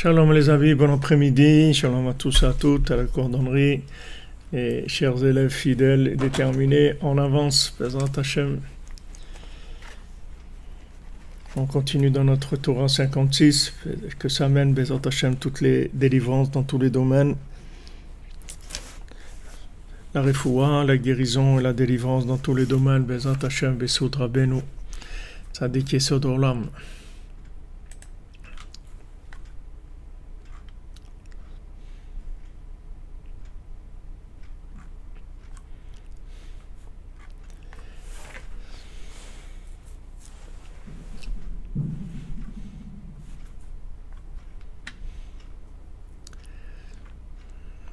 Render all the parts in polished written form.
Shalom les amis, bon après-midi, shalom à tous et à toutes, à la cordonnerie, et chers élèves fidèles et déterminés, en avance, Bezrat Hashem. On continue dans notre Torah 56, que ça mène Bezrat Hashem toutes les délivrances dans tous les domaines, la refoua, la guérison et la délivrance dans tous les domaines, Bezrat Hashem, Bessoud Rabbeinu, Tzadik Yesod Olam.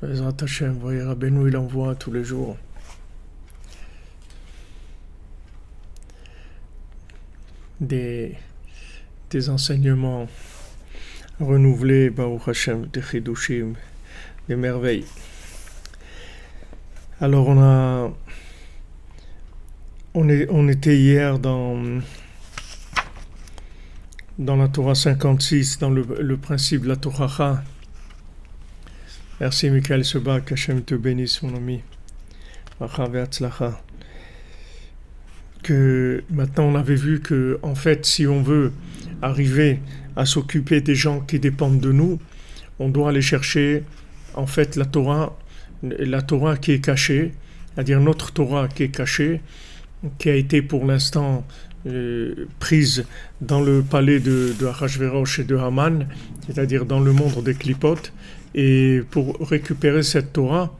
Bezrat Hashem, voyez Rabbeinu, il envoie tous les jours des enseignements renouvelés, Baruch Hashem, des chidushim, des merveilles. Alors on était hier dans la Torah 56, dans le principe de la Torah. Merci Michael Seba, qu'Hachem te bénisse mon ami. Que maintenant on avait vu que en fait si on veut arriver à s'occuper des gens qui dépendent de nous, on doit aller chercher en fait la Torah qui est cachée, c'est-à-dire notre Torah qui est cachée, qui a été pour l'instant prise dans le palais de Achashverosh et de Haman, c'est-à-dire dans le monde des clipotes. Et pour récupérer cette Torah,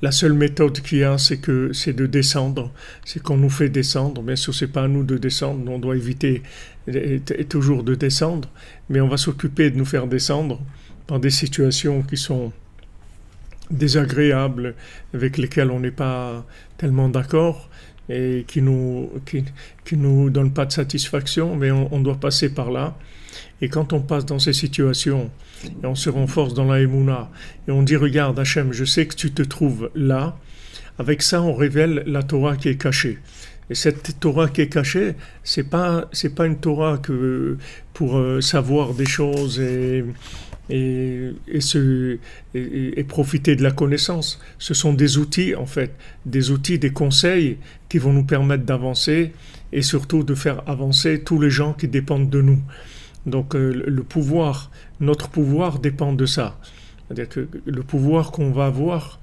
la seule méthode qu'il y a, c'est de descendre, c'est qu'on nous fait descendre. Bien sûr, c'est pas à nous de descendre, on doit éviter toujours de descendre, mais on va s'occuper de nous faire descendre dans des situations qui sont désagréables, avec lesquelles on n'est pas tellement d'accord et qui nous donnent pas de satisfaction, mais on doit passer par là. Et quand on passe dans ces situations, et on se renforce dans la Emouna, et on dit, regarde Hachem, je sais que tu te trouves là, avec ça on révèle la Torah qui est cachée. Et cette Torah qui est cachée, c'est pas une Torah que pour savoir des choses et profiter de la connaissance. Ce sont des outils en fait, des conseils qui vont nous permettre d'avancer et surtout de faire avancer tous les gens qui dépendent de nous. Donc notre pouvoir dépend de ça. C'est-à-dire que le pouvoir qu'on va avoir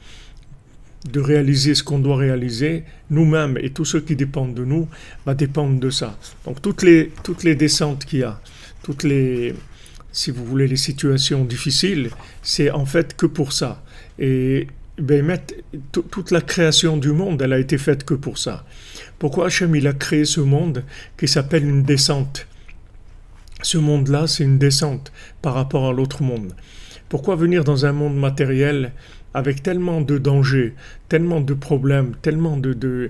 de réaliser ce qu'on doit réaliser, nous-mêmes et tous ceux qui dépendent de nous, va dépendre de ça. Donc toutes les descentes qu'il y a, si vous voulez, les situations difficiles, c'est en fait que pour ça. Et toute la création du monde, elle a été faite que pour ça. Pourquoi Hachem il a créé ce monde qui s'appelle une descente? Ce monde-là, c'est une descente par rapport à l'autre monde. Pourquoi venir dans un monde matériel avec tellement de dangers, tellement de problèmes, tellement de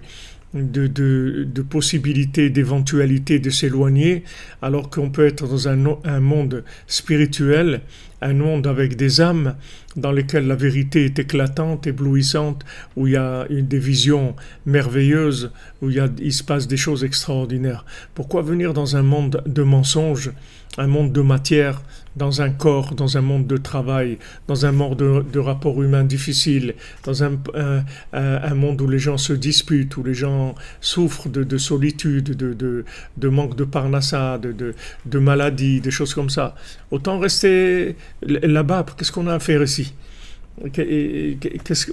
possibilités, d'éventualités de s'éloigner, alors qu'on peut être dans un monde spirituel, un monde avec des âmes dans lesquelles la vérité est éclatante, éblouissante, où il y a des visions merveilleuses, où il se passe des choses extraordinaires. Pourquoi venir dans un monde de mensonges, un monde de matière, dans un corps, dans un monde de travail, dans un monde de rapports humains difficiles, dans un monde où les gens se disputent, où les gens souffrent de solitude, de manque de parnassa, de maladies, des choses comme ça. Autant rester là-bas, qu'est-ce qu'on a à faire ici?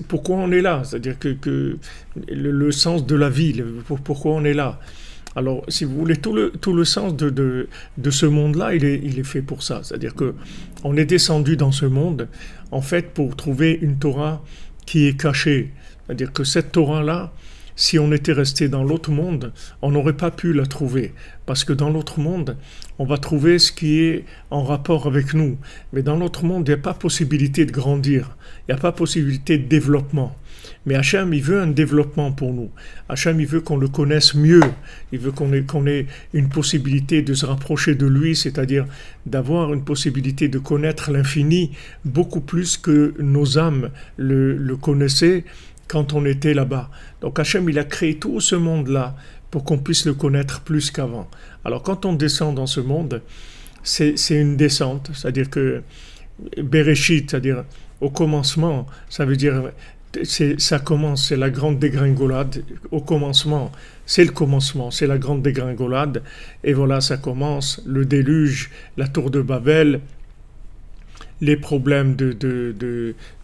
Pourquoi on est là? C'est-à-dire que le sens de la vie, pourquoi on est là? Alors, si vous voulez, tout le sens de ce monde-là, il est fait pour ça. C'est-à-dire que on est descendu dans ce monde, en fait, pour trouver une Torah qui est cachée. C'est-à-dire que cette Torah-là, si on était resté dans l'autre monde, on n'aurait pas pu la trouver. Parce que dans l'autre monde, on va trouver ce qui est en rapport avec nous. Mais dans l'autre monde, il n'y a pas possibilité de grandir. Il n'y a pas possibilité de développement. Mais Hachem, il veut un développement pour nous. Hachem, il veut qu'on le connaisse mieux. Il veut qu'on ait une possibilité de se rapprocher de lui, c'est-à-dire d'avoir une possibilité de connaître l'infini beaucoup plus que nos âmes le connaissaient quand on était là-bas. Donc Hachem, il a créé tout ce monde-là pour qu'on puisse le connaître plus qu'avant. Alors quand on descend dans ce monde, c'est une descente, c'est-à-dire que Bereshit, c'est-à-dire au commencement, ça veut dire ça commence, c'est la grande dégringolade. Au commencement, c'est le commencement, c'est la grande dégringolade. Et voilà, ça commence, le déluge, la tour de Babel, les problèmes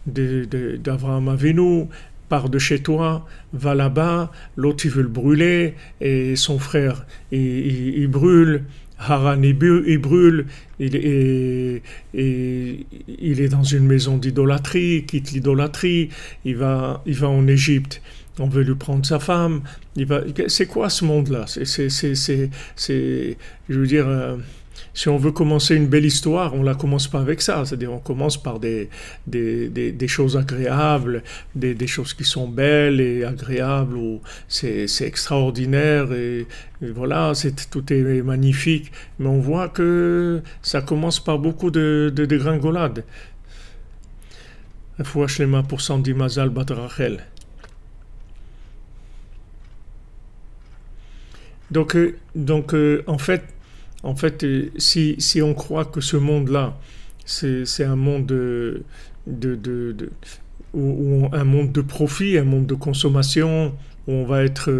d'Abraham Avinu, part de chez toi, va là-bas, l'autre il veut le brûler, et son frère il brûle, Haran il brûle, il est dans une maison d'idolâtrie, il quitte l'idolâtrie, il va en Égypte, on veut lui prendre sa femme, c'est quoi ce monde-là? Je veux dire, si on veut commencer une belle histoire, on la commence pas avec ça. C'est-à-dire, on commence par des choses agréables, des choses qui sont belles et agréables, où c'est extraordinaire et voilà, tout est magnifique. Mais on voit que ça commence par beaucoup de dégringolades. Fouach les mains pour Sandy Mazal Bat Rachel. En fait, si on croit que ce monde-là, c'est un monde un monde de profit, un monde de consommation, où on va être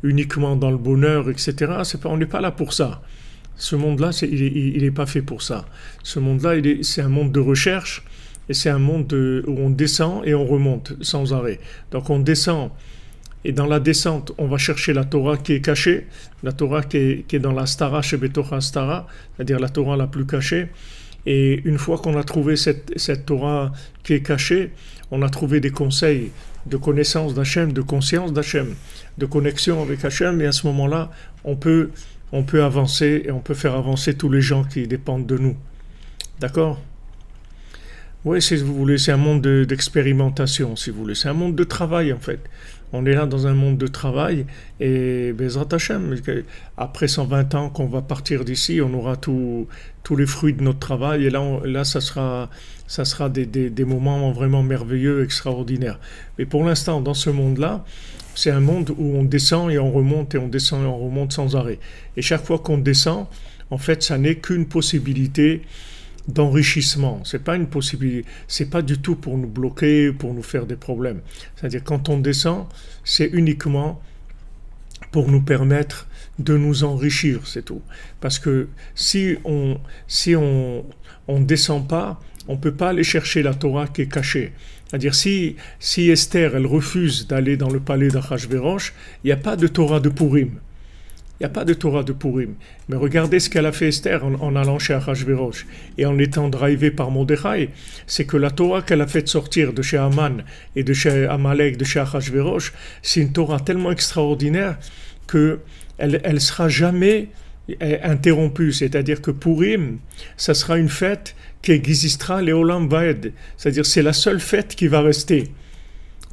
uniquement dans le bonheur, etc. On n'est pas là pour ça. Ce monde-là, il est pas fait pour ça. Ce monde-là, c'est un monde de recherche et c'est un monde où on descend et on remonte sans arrêt. Donc on descend. Et dans la descente, on va chercher la Torah qui est cachée, la Torah qui est dans la Stara, Shebetocha Stara, c'est-à-dire la Torah la plus cachée. Et une fois qu'on a trouvé cette Torah qui est cachée, on a trouvé des conseils de connaissance d'Hachem, de conscience d'Hachem, de connexion avec Hachem. Et à ce moment-là, on peut avancer et on peut faire avancer tous les gens qui dépendent de nous. D'accord ? Oui, si vous voulez, c'est un monde d'expérimentation, si vous voulez. C'est un monde de travail, en fait. On est là dans un monde de travail et Bezrat Hashem, après 120 ans qu'on va partir d'ici, on aura tous les fruits de notre travail et là ça sera des moments vraiment merveilleux, extraordinaires. Mais pour l'instant, dans ce monde-là, c'est un monde où on descend et on remonte et on descend et on remonte sans arrêt. Et chaque fois qu'on descend, en fait, ça n'est qu'une possibilité d'enrichissement. C'est pas une possibilité, c'est pas du tout pour nous bloquer, pour nous faire des problèmes. C'est-à-dire quand on descend, c'est uniquement pour nous permettre de nous enrichir, c'est tout. Parce que si on descend pas, on peut pas aller chercher la Torah qui est cachée. C'est-à-dire si Esther elle refuse d'aller dans le palais d'Achashverosh, il n'y a pas de Torah de Purim. Il n'y a pas de Torah de Purim. Mais regardez ce qu'elle a fait Esther en allant chez Achashverosh et en étant drivée par Mordechai. C'est que la Torah qu'elle a fait sortir de chez Haman et de chez Amalek, de chez Achashverosh, c'est une Torah tellement extraordinaire qu'elle sera jamais interrompue. C'est-à-dire que Purim, ça sera une fête qui existera Leolam Vaed. C'est-à-dire c'est la seule fête qui va rester.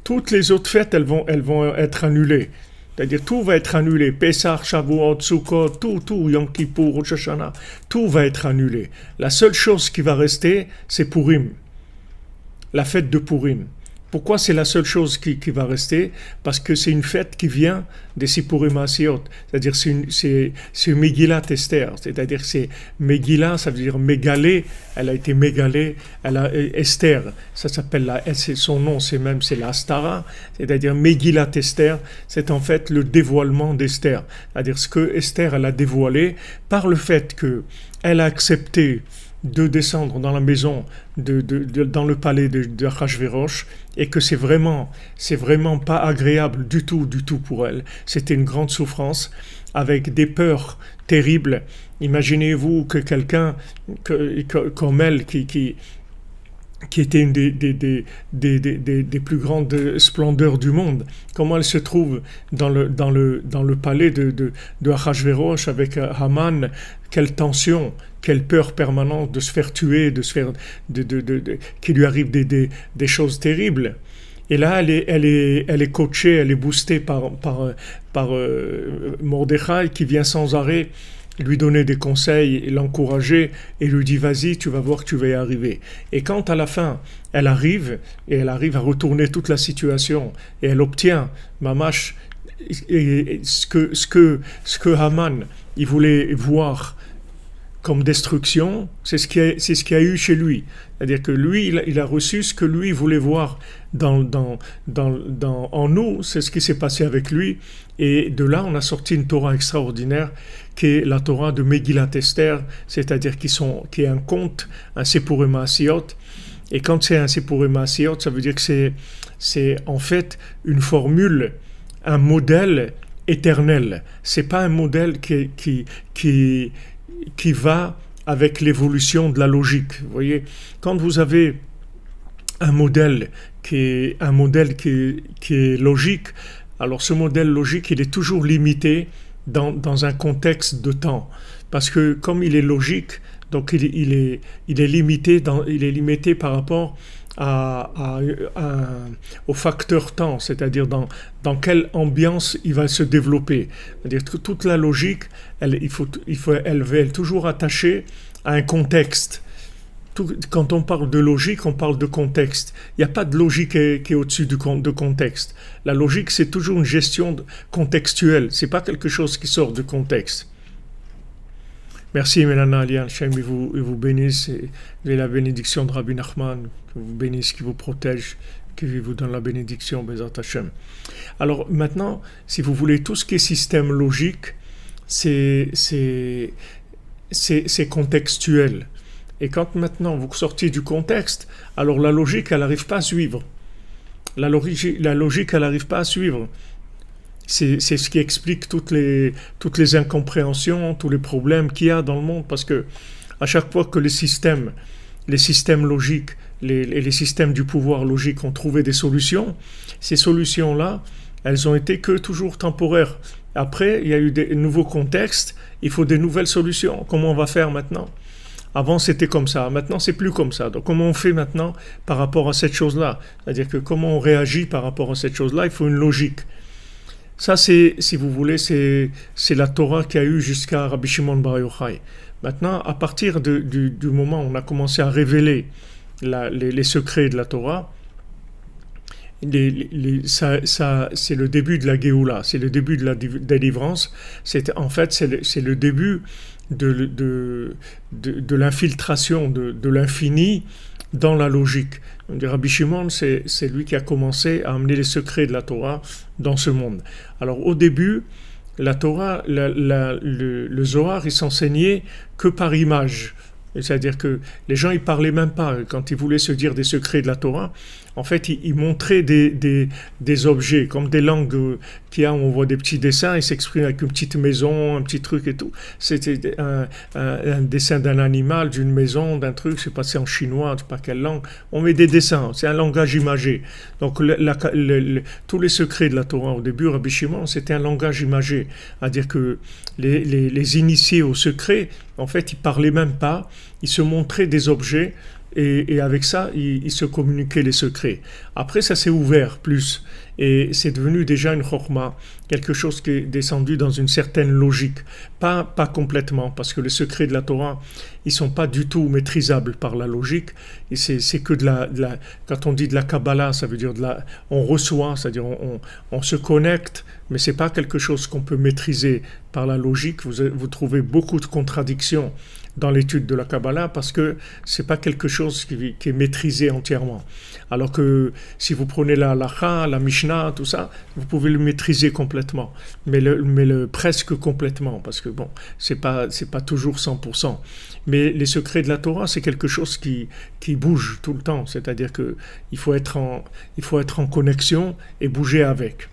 Toutes les autres fêtes, elles vont être annulées. C'est-à-dire tout va être annulé. Pessah, Shavuot, Sukkot, tout, Yom Kippour, Rosh Hashanah, tout va être annulé. La seule chose qui va rester, c'est Purim, la fête de Purim. Pourquoi c'est la seule chose qui va rester? Parce que c'est une fête qui vient des Sippurim Asiyot. C'est-à-dire c'est Megillat Esther. C'est-à-dire c'est Megillah, ça veut dire mégalée. Elle a été mégalée. Esther, ça s'appelle son nom, c'est la Astara. C'est-à-dire Megillat Esther, c'est en fait le dévoilement d'Esther. C'est-à-dire ce que Esther elle a dévoilé par le fait que elle a accepté de descendre dans la maison, dans le palais de Achashverosh, et que c'est vraiment pas agréable du tout pour elle. C'était une grande souffrance, avec des peurs terribles. Imaginez-vous que quelqu'un comme elle, qui était une des plus grandes splendeurs du monde, comment elle se trouve dans le palais de Achashverosh avec Haman, quelle tension, quelle peur permanente de se faire tuer, qu'il lui arrive des choses terribles. Et là, elle est coachée, elle est boostée par Mordechai qui vient sans arrêt lui donner des conseils, et l'encourager et lui dit vas-y, tu vas voir que tu vas y arriver. Et quand à la fin elle arrive à retourner toute la situation et elle obtient mamash et ce que Haman il voulait voir comme destruction, c'est ce qu'il y a eu chez lui. C'est-à-dire que lui, il a reçu ce que lui voulait voir en nous, c'est ce qui s'est passé avec lui. Et de là, on a sorti une Torah extraordinaire, qui est la Torah de Megillat Esther, c'est-à-dire qui est un conte, un Sepurim Maasiyot. Et quand c'est un Sepurim Maasiyot, ça veut dire que c'est en fait une formule, un modèle éternel. C'est pas un modèle qui va avec l'évolution de la logique. Vous voyez, quand vous avez un modèle qui est logique, alors ce modèle logique, il est toujours limité dans un contexte de temps. Parce que comme il est logique, donc il est limité par rapport au facteur temps, c'est-à-dire dans quelle ambiance il va se développer. C'est-à-dire que toute la logique, elle va être toujours attachée à un contexte. Quand on parle de logique, on parle de contexte. Il n'y a pas de logique qui est au-dessus de contexte. La logique, c'est toujours une gestion contextuelle. C'est pas quelque chose qui sort du contexte. Merci Mélana Ali Hachem, il vous bénisse et la bénédiction de Rabbi Nachman, qui vous bénisse, qui vous protège, qui vous donne la bénédiction, Bezat Hachem. Alors maintenant, si vous voulez, tout ce qui est système logique, c'est contextuel. Et quand maintenant vous sortez du contexte, alors la logique, elle n'arrive pas à suivre. La logique, elle n'arrive pas à suivre. C'est ce qui explique toutes les incompréhensions, tous les problèmes qu'il y a dans le monde, parce que à chaque fois que les systèmes logiques, les systèmes du pouvoir logique ont trouvé des solutions, ces solutions-là, elles ont été que toujours temporaires. Après, il y a eu des nouveaux contextes, il faut des nouvelles solutions. Comment on va faire maintenant ? Avant, c'était comme ça. Maintenant, c'est plus comme ça. Donc, comment on fait maintenant par rapport à cette chose-là ? C'est-à-dire que comment on réagit par rapport à cette chose-là ? Il faut une logique. Ça, si vous voulez, c'est la Torah qu'il y a eu jusqu'à Rabbi Shimon Bar Yochai. Maintenant, à partir du moment où on a commencé à révéler les secrets de la Torah, c'est le début de la Géoula, c'est le début de la délivrance. En fait, c'est le début de l'infiltration de l'infini dans la logique. Rabbi Shimon, c'est lui qui a commencé à amener les secrets de la Torah dans ce monde. Alors au début, la Torah, le Zohar, il s'enseignait que par image. C'est-à-dire que les gens, ils parlaient même pas. Quand ils voulaient se dire des secrets de la Torah, en fait, ils montraient des objets, comme des langues qu'il y a, où on voit des petits dessins, ils s'expriment avec une petite maison, un petit truc et tout. C'était un dessin d'un animal, d'une maison, d'un truc, c'est passé en chinois, je sais pas quelle langue. On met des dessins, c'est un langage imagé. Donc, tous les secrets de la Torah, au début, Rabbi Shimon, c'était un langage imagé. C'est-à-dire que les initiés au secret, en fait, ils parlaient même pas, ils se montraient des objets, et avec ça, ils se communiquaient les secrets. Après, ça s'est ouvert plus, et c'est devenu déjà une chorma, quelque chose qui est descendu dans une certaine logique. Pas complètement, parce que les secrets de la Torah, ils sont pas du tout maîtrisables par la logique, et c'est que quand on dit de la Kabbalah, ça veut dire on reçoit, c'est-à-dire on se connecte, mais c'est pas quelque chose qu'on peut maîtriser par la logique. Vous trouvez beaucoup de contradictions dans l'étude de la Kabbalah, parce que c'est pas quelque chose qui est maîtrisé entièrement. Alors que si vous prenez la Halacha, la Mishnah, tout ça, vous pouvez le maîtriser complètement, mais presque complètement, parce que bon, c'est pas toujours 100%. Mais les secrets de la Torah, c'est quelque chose qui bouge tout le temps, c'est-à-dire que il faut être en connexion et bouger avec.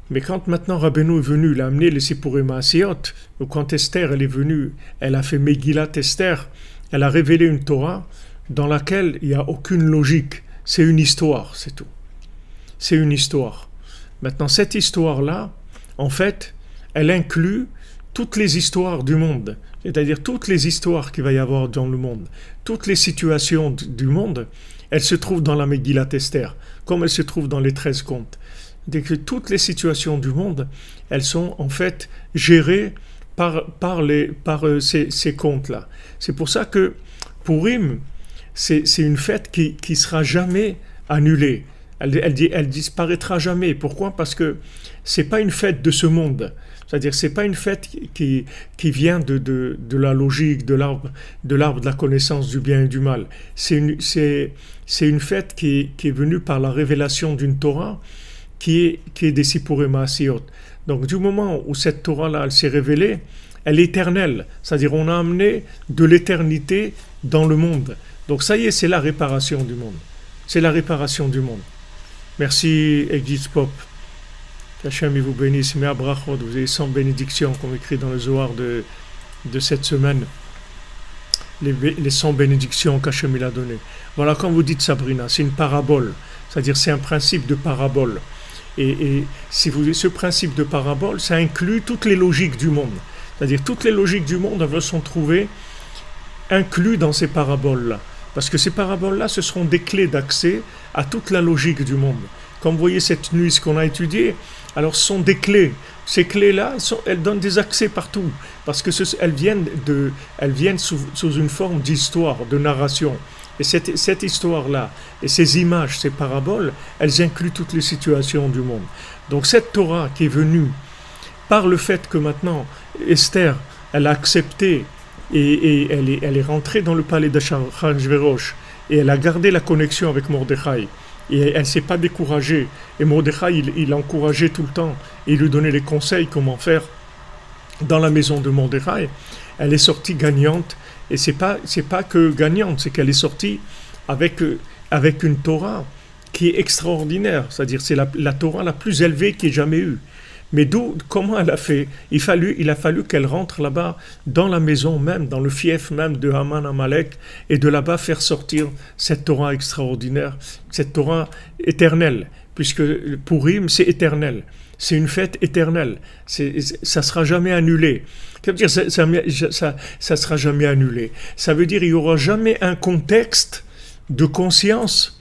Mais quand maintenant Rabbeinu est venu, il a amené les Sepurim Maasiyot, ou quand Esther elle est venue, elle a fait Megillat Esther, elle a révélé une Torah dans laquelle il n'y a aucune logique, c'est une histoire, c'est tout. C'est une histoire. Maintenant, cette histoire-là, en fait, elle inclut toutes les histoires du monde, c'est-à-dire toutes les histoires qu'il va y avoir dans le monde, toutes les situations du monde, elles se trouvent dans la Megillat Esther, comme elles se trouvent dans les 13 contes. Dès que toutes les situations du monde, elles sont en fait gérées par ces contes-là. C'est pour ça que Purim, c'est une fête qui sera jamais annulée. Elle disparaîtra jamais. Pourquoi? Parce que c'est pas une fête de ce monde. C'est-à-dire, c'est pas une fête qui vient de la logique, de l'arbre de la connaissance du bien et du mal. C'est une fête qui est venue par la révélation d'une Torah qui est des Sipurei Maasiyot. Donc, du moment où cette Torah-là, elle s'est révélée, elle est éternelle. C'est-à-dire, on a amené de l'éternité dans le monde. Donc, ça y est, c'est la réparation du monde. C'est la réparation du monde. Merci, Exit Pop. Qu'Hachem vous bénisse. Mais à Brachot, vous avez 100 bénédictions, comme écrit dans le Zohar de cette semaine. Les 100 bénédictions qu'Hachem il a données. Voilà, comme vous dites, Sabrina, c'est une parabole. C'est-à-dire, c'est un principe de parabole. Et si vous ce principe de parabole, ça inclut toutes les logiques du monde. C'est-à-dire, toutes les logiques du monde, elles sont trouvées incluses dans ces paraboles-là. Parce que ces paraboles-là, ce seront des clés d'accès à toute la logique du monde. Comme vous voyez cette nuit, ce qu'on a étudié, alors ce sont des clés. Ces clés-là, elles donnent des accès partout. Parce que elles viennent sous une forme d'histoire, de narration. Et cette histoire-là, et ces images, ces paraboles, elles incluent toutes les situations du monde. Donc cette Torah qui est venue par le fait que maintenant, Esther, elle a accepté et elle est rentrée dans le palais d'Achashverosh et elle a gardé la connexion avec Mordechai. Et elle ne s'est pas découragée. Et Mordechai, il l'encourageait tout le temps. Et il lui donnait les conseils comment faire dans la maison de Mordechai. Elle est sortie gagnante. Et c'est pas que gagnante, c'est qu'elle est sortie avec une Torah qui est extraordinaire. C'est-à-dire c'est la Torah la plus élevée qu'il y ait jamais eue. Mais comment elle a fait? Il a fallu qu'elle rentre là-bas, dans la maison même, dans le fief même de Haman Amalek, et de là-bas faire sortir cette Torah extraordinaire, cette Torah éternelle, puisque Purim, c'est éternel. C'est une fête éternelle. Ça ne sera jamais annulé. Ça veut dire ça sera jamais annulé. Ça veut dire qu'il n'y aura jamais un contexte de conscience,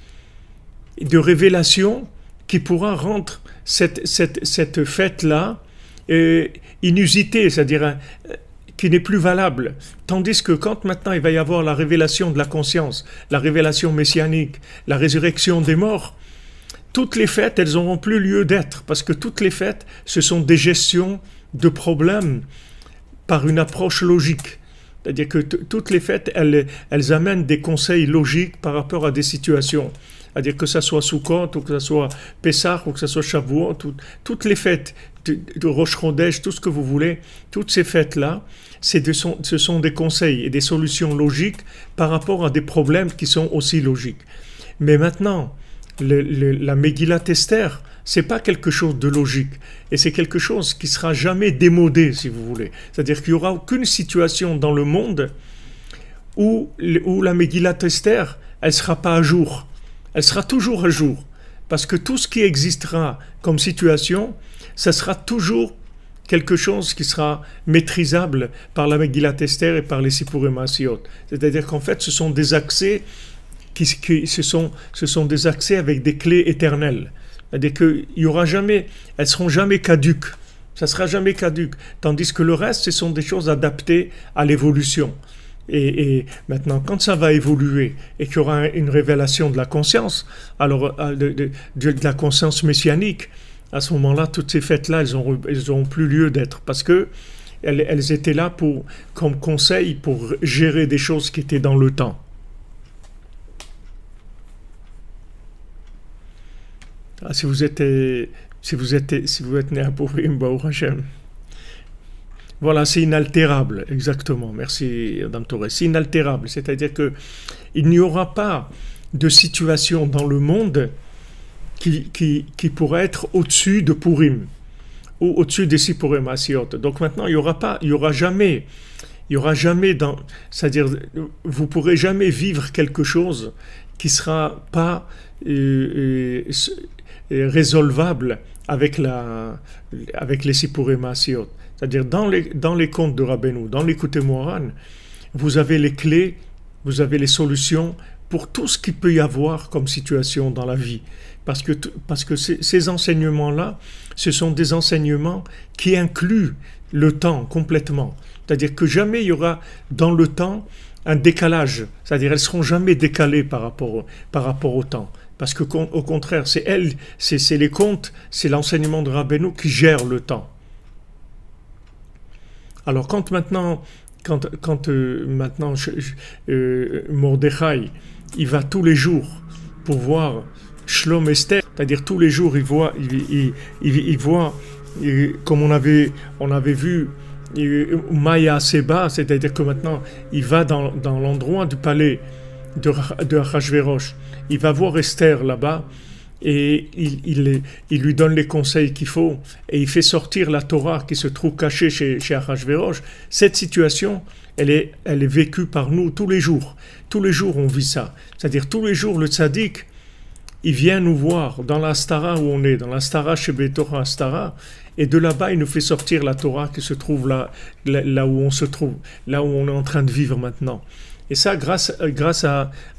de révélation qui pourra rendre cette fête-là inusitée, c'est-à-dire qui n'est plus valable. Tandis que quand maintenant il va y avoir la révélation de la conscience, la révélation messianique, la résurrection des morts, toutes les fêtes, elles n'auront plus lieu d'être, parce que toutes les fêtes, ce sont des gestions de problèmes par une approche logique. C'est-à-dire que toutes les fêtes, elles amènent des conseils logiques par rapport à des situations. C'est-à-dire que ça soit Sukkot, ou que ça soit Pessah, ou que ça soit Shavuot, toutes les fêtes de Rosh Chodesh, tout ce que vous voulez, toutes ces fêtes-là, ce sont des conseils et des solutions logiques par rapport à des problèmes qui sont aussi logiques. Mais maintenant, la Megillat Esther, c'est pas quelque chose de logique, et c'est quelque chose qui sera jamais démodé, si vous voulez. C'est-à-dire qu'il n'y aura aucune situation dans le monde où la Megillat Esther, elle sera pas à jour. Elle sera toujours à jour, parce que tout ce qui existera comme situation, ça sera toujours quelque chose qui sera maîtrisable par la Megillat Esther et par les Sipurei Maasiyot. C'est-à-dire qu'en fait, ce sont des accès ce sont des accès avec des clés éternelles. C'est-à-dire qu'il y aura jamais, elles seront jamais caduques. Ça sera jamais caduque. Tandis que le reste, ce sont des choses adaptées à l'évolution. Et maintenant, quand ça va évoluer et qu'il y aura une révélation de la conscience, alors de la conscience messianique, à ce moment-là, toutes ces fêtes-là, elles n'auront plus lieu d'être, parce que elles étaient là comme conseil pour gérer des choses qui étaient dans le temps. Si vous êtes né à Purim, Baruch Hashem. Voilà, c'est inaltérable, exactement. Merci, Madame Torres. C'est inaltérable, c'est-à-dire que il n'y aura pas de situation dans le monde qui pourrait être au-dessus de Purim ou au-dessus des Sipurei Maasiyot. Donc maintenant, il y aura jamais, c'est-à-dire, vous pourrez jamais vivre quelque chose qui sera pas résolvable avec les Sipurei Maasiyot. C'est-à-dire, dans les contes de Rabbeinu, dans l'Écoutez Moharan, vous avez les clés, vous avez les solutions pour tout ce qu'il peut y avoir comme situation dans la vie. Parce que ces enseignements-là, ce sont des enseignements qui incluent le temps complètement. C'est-à-dire que jamais il y aura dans le temps un décalage. C'est-à-dire, elles ne seront jamais décalées par rapport au temps. Parce que au contraire, c'est elle, c'est les contes, c'est l'enseignement de Rabbeinu qui gère le temps. Alors maintenant Mordechai, il va tous les jours pour voir Shlom Esther, c'est-à-dire tous les jours il voit comme on avait vu Maya Seba, c'est-à-dire que maintenant il va dans l'endroit du palais de Achashverosh, il va voir Esther là-bas et il lui donne les conseils qu'il faut et il fait sortir la Torah qui se trouve cachée chez Achashverosh. Cette situation, elle est vécue par nous tous les jours. Tous les jours on vit ça. C'est-à-dire tous les jours le tzaddik, il vient nous voir dans la Stara où on est, dans la Stara chez Torah Stara, et de là-bas il nous fait sortir la Torah qui se trouve là où on se trouve, là où on est en train de vivre maintenant. Et ça, grâce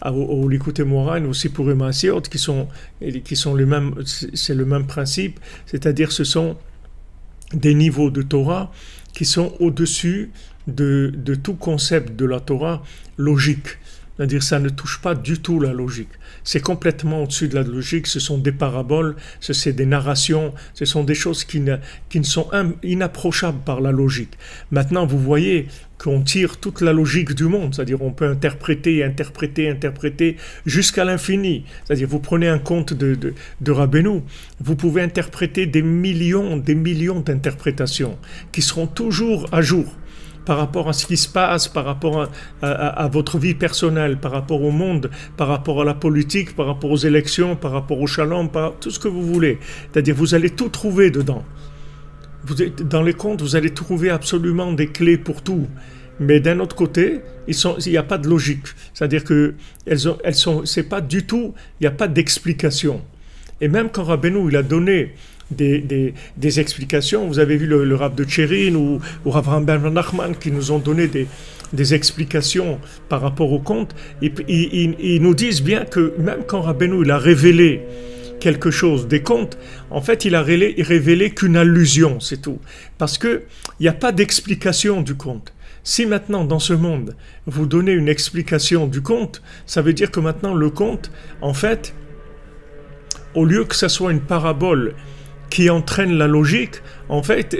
au Likutei Moharan, aussi pour les Maasiot, qui sont les mêmes, c'est le même principe, c'est-à-dire ce sont des niveaux de Torah qui sont au-dessus de tout concept de la Torah logique. C'est-à-dire ça ne touche pas du tout la logique. C'est complètement au-dessus de la logique, ce sont des paraboles, ce sont des narrations, ce sont des choses qui ne sont inapprochables par la logique. Maintenant, vous voyez qu'on tire toute la logique du monde, c'est-à-dire on peut interpréter jusqu'à l'infini. C'est-à-dire vous prenez un conte de Rabbeinu, vous pouvez interpréter des millions d'interprétations qui seront toujours à jour par rapport à ce qui se passe, par rapport à votre vie personnelle, par rapport au monde, par rapport à la politique, par rapport aux élections, par rapport au shalom, tout ce que vous voulez. C'est-à-dire vous allez tout trouver dedans. Dans les contes, vous allez trouver absolument des clés pour tout. Mais d'un autre côté, il n'y a pas de logique. C'est-à-dire que c'est pas du tout, il n'y a pas d'explication. Et même quand Rabbeinu, il a donné des explications, vous avez vu le Rav de Tchérin ou Rav Ben Nachman qui nous ont donné des explications par rapport au conte, ils nous disent bien que même quand Rabbeinu, il a révélé quelque chose des contes, en fait il a révélé qu'une allusion, c'est tout. Parce qu'il n'y a pas d'explication du conte. Si maintenant dans ce monde vous donnez une explication du conte, ça veut dire que maintenant le conte, en fait, au lieu que ça soit une parabole qui entraîne la logique, en fait,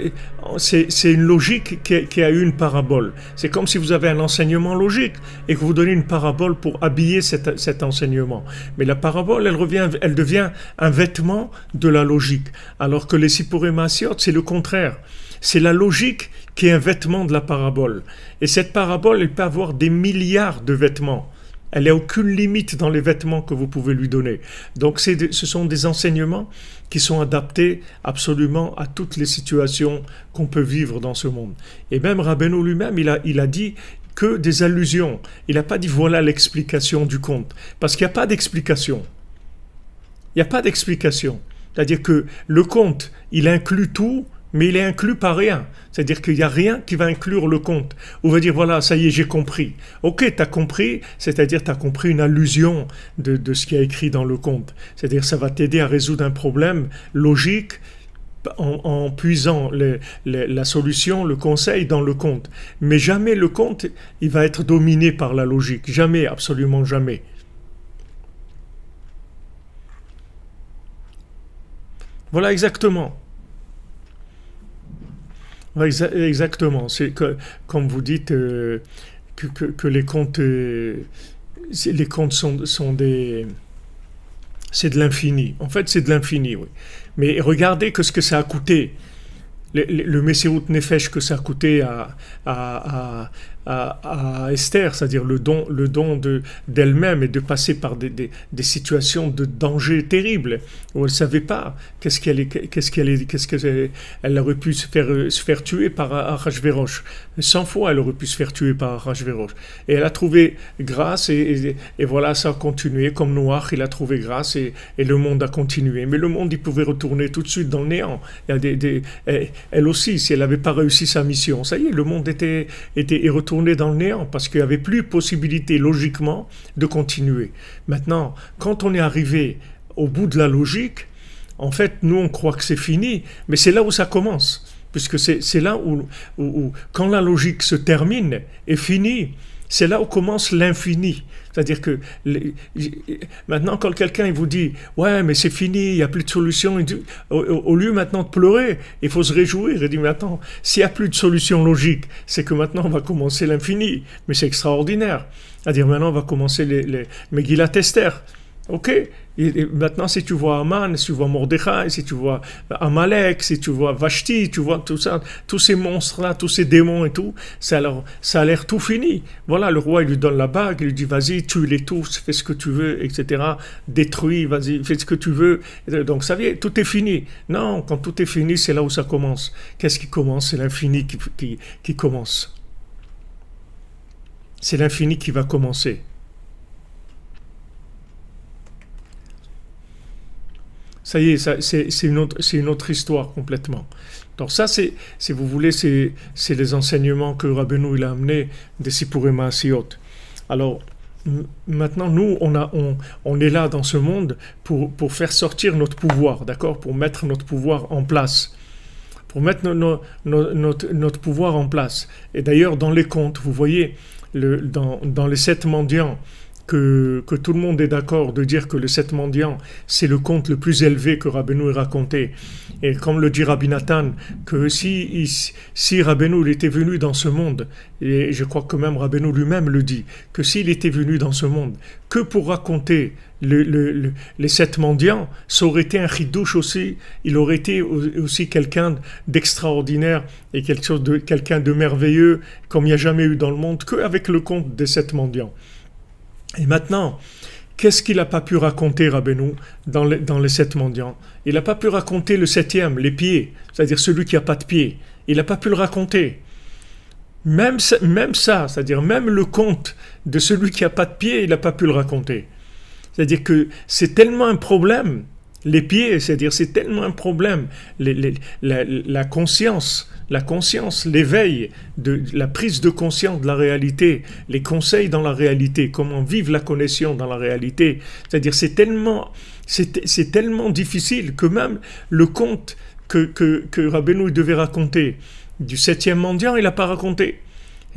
c'est une logique qui a eu une parabole. C'est comme si vous avez un enseignement logique et que vous donnez une parabole pour habiller cet enseignement. Mais la parabole, elle devient un vêtement de la logique. Alors que les Sipurei Maasiot, c'est le contraire. C'est la logique qui est un vêtement de la parabole. Et cette parabole, elle peut avoir des milliards de vêtements. Elle n'a aucune limite dans les vêtements que vous pouvez lui donner. Donc ce sont des enseignements qui sont adaptés absolument à toutes les situations qu'on peut vivre dans ce monde. Et même Rabbeinu lui-même, il a dit que des allusions. Il n'a pas dit voilà l'explication du conte. Parce qu'il n'y a pas d'explication. Il n'y a pas d'explication. C'est-à-dire que le conte, il inclut tout, mais il est inclus par rien. C'est-à-dire qu'il n'y a rien qui va inclure le conte. On va dire, voilà, ça y est, j'ai compris. Ok, tu as compris, c'est-à-dire tu as compris une allusion de ce qui est écrit dans le conte. C'est-à-dire ça va t'aider à résoudre un problème logique en puisant la solution, le conseil dans le conte. Mais jamais le conte, il va être dominé par la logique. Jamais, absolument jamais. Voilà exactement. Exactement. C'est que, comme vous dites, que les contes sont c'est de l'infini. En fait, c'est de l'infini, oui. Mais regardez ce que ça a coûté. Le Messirut Nefesh que ça a coûté à Esther, c'est-à-dire le don d'elle-même et de passer par des situations de danger terribles où elle ne savait pas elle aurait pu se faire tuer par Achashverosh. 100 fois elle aurait pu se faire tuer par Achashverosh. Et elle a trouvé grâce et voilà, ça a continué comme Noach, il a trouvé grâce et le monde a continué. Mais le monde, il pouvait retourner tout de suite dans le néant. Il y a elle aussi, si elle n'avait pas réussi sa mission, ça y est, le monde est retourné dans le néant parce qu'il n'y avait plus possibilité logiquement de continuer. Maintenant, quand on est arrivé au bout de la logique, en fait, nous on croit que c'est fini, mais c'est là où ça commence, puisque c'est là où quand la logique se termine et finit, C'est là où commence l'infini. C'est-à-dire que maintenant, quand quelqu'un il vous dit ouais, mais c'est fini, il n'y a plus de solution, au lieu maintenant de pleurer, il faut se réjouir. Il dit mais attends, s'il n'y a plus de solution logique, c'est que maintenant on va commencer l'infini. Mais c'est extraordinaire. C'est-à-dire maintenant on va commencer les Megillat Esther. Ok, et maintenant si tu vois Aman, si tu vois Mordechai, si tu vois Amalek, si tu vois Vashti, tu vois tout ça, tous ces monstres-là, tous ces démons et tout, ça a l'air tout fini. Voilà, le roi il lui donne la bague, il lui dit vas-y, tue-les tous, fais ce que tu veux, etc. Détruis, vas-y, fais ce que tu veux. Donc ça vient, tout est fini. Non, quand tout est fini, c'est là où ça commence. Qu'est-ce qui commence? C'est l'infini qui commence. C'est l'infini qui va commencer. Ça y est, c'est une autre histoire complètement. Donc ça, si vous voulez, c'est les enseignements que Rabbeinu il a amenés des Sipurim Maasiot. Alors, maintenant, nous, on est là dans ce monde pour faire sortir notre pouvoir, d'accord? Pour mettre notre pouvoir en place. Pour mettre notre pouvoir en place. Et d'ailleurs, dans les contes, vous voyez, dans les 7 mendiants, que tout le monde est d'accord de dire que le 7 mendiants, c'est le conte le plus élevé que Rabbeinu ait raconté. Et comme le dit Rabbi Nathan, que si Rabbeinu était venu dans ce monde, et je crois que même Rabbeinu lui-même le dit, que s'il était venu dans ce monde, que pour raconter les 7 mendiants, ça aurait été un chidouche aussi, il aurait été aussi quelqu'un d'extraordinaire et quelqu'un de merveilleux, comme il n'y a jamais eu dans le monde, qu'avec le conte des 7 mendiants. Et maintenant, qu'est-ce qu'il n'a pas pu raconter, Rabbeinu, dans les 7 mendiants? Il n'a pas pu raconter le 7e, les pieds, c'est-à-dire celui qui n'a pas de pieds. Il n'a pas pu le raconter. Même ça, c'est-à-dire même le conte de celui qui n'a pas de pieds, il n'a pas pu le raconter. C'est-à-dire que c'est tellement un problème, les pieds, c'est-à-dire c'est tellement un problème, la conscience, l'éveil, la prise de conscience de la réalité, les conseils dans la réalité, comment vivre la connexion dans la réalité. C'est-à-dire c'est tellement difficile que même le conte que Rabbeinu devait raconter du 7e mendiant, il n'a pas raconté.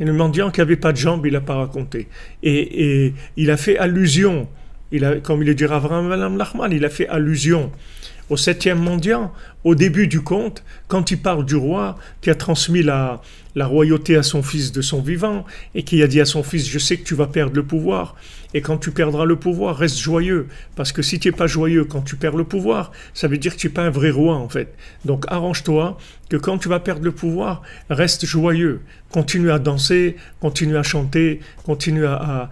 Et le mendiant qui n'avait pas de jambes, il n'a pas raconté. Et il a fait allusion, comme il le dit Avraham Nachman, il a fait allusion au 7e mendiant, au début du conte, quand il parle du roi qui a transmis la royauté à son fils de son vivant et qui a dit à son fils, je sais que tu vas perdre le pouvoir et quand tu perdras le pouvoir, reste joyeux, parce que si tu n'es pas joyeux quand tu perds le pouvoir, ça veut dire que tu n'es pas un vrai roi en fait. Donc arrange-toi que quand tu vas perdre le pouvoir, reste joyeux, continue à danser, continue à chanter, continue à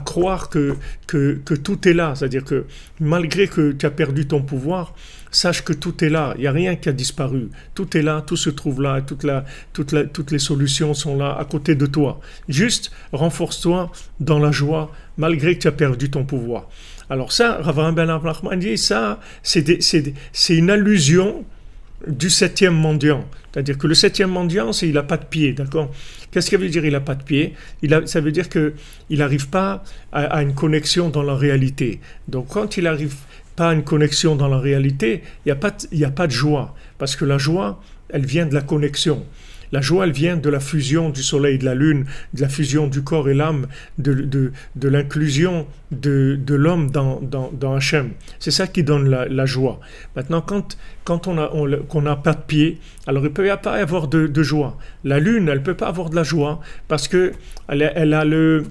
croire que tout est là, c'est-à-dire que malgré que tu as perdu ton pouvoir, sache que tout est là, il n'y a rien qui a disparu. Tout est là, tout se trouve là, toutes les solutions sont là, à côté de toi. Juste, renforce-toi dans la joie, malgré que tu as perdu ton pouvoir. Alors ça, Rav Ben Nachman dit, ça, c'est une allusion du 7e mendiant. C'est-à-dire que le 7e mendiant, il n'a pas de pied, d'accord? Qu'est-ce que ça veut dire il n'a pas de pied? Ça veut dire qu'il n'arrive pas à une connexion dans la réalité. Donc quand il arrive pas une connexion dans la réalité, il n'y a pas de joie. Parce que la joie, elle vient de la connexion. La joie, elle vient de la fusion du soleil et de la lune, de la fusion du corps et l'âme, de l'inclusion de l'homme dans Hachem. C'est ça qui donne la joie. Maintenant, quand qu'on n'a pas de pied, alors il ne peut pas y avoir de joie. La lune, elle ne peut pas avoir de la joie parce qu'elle a le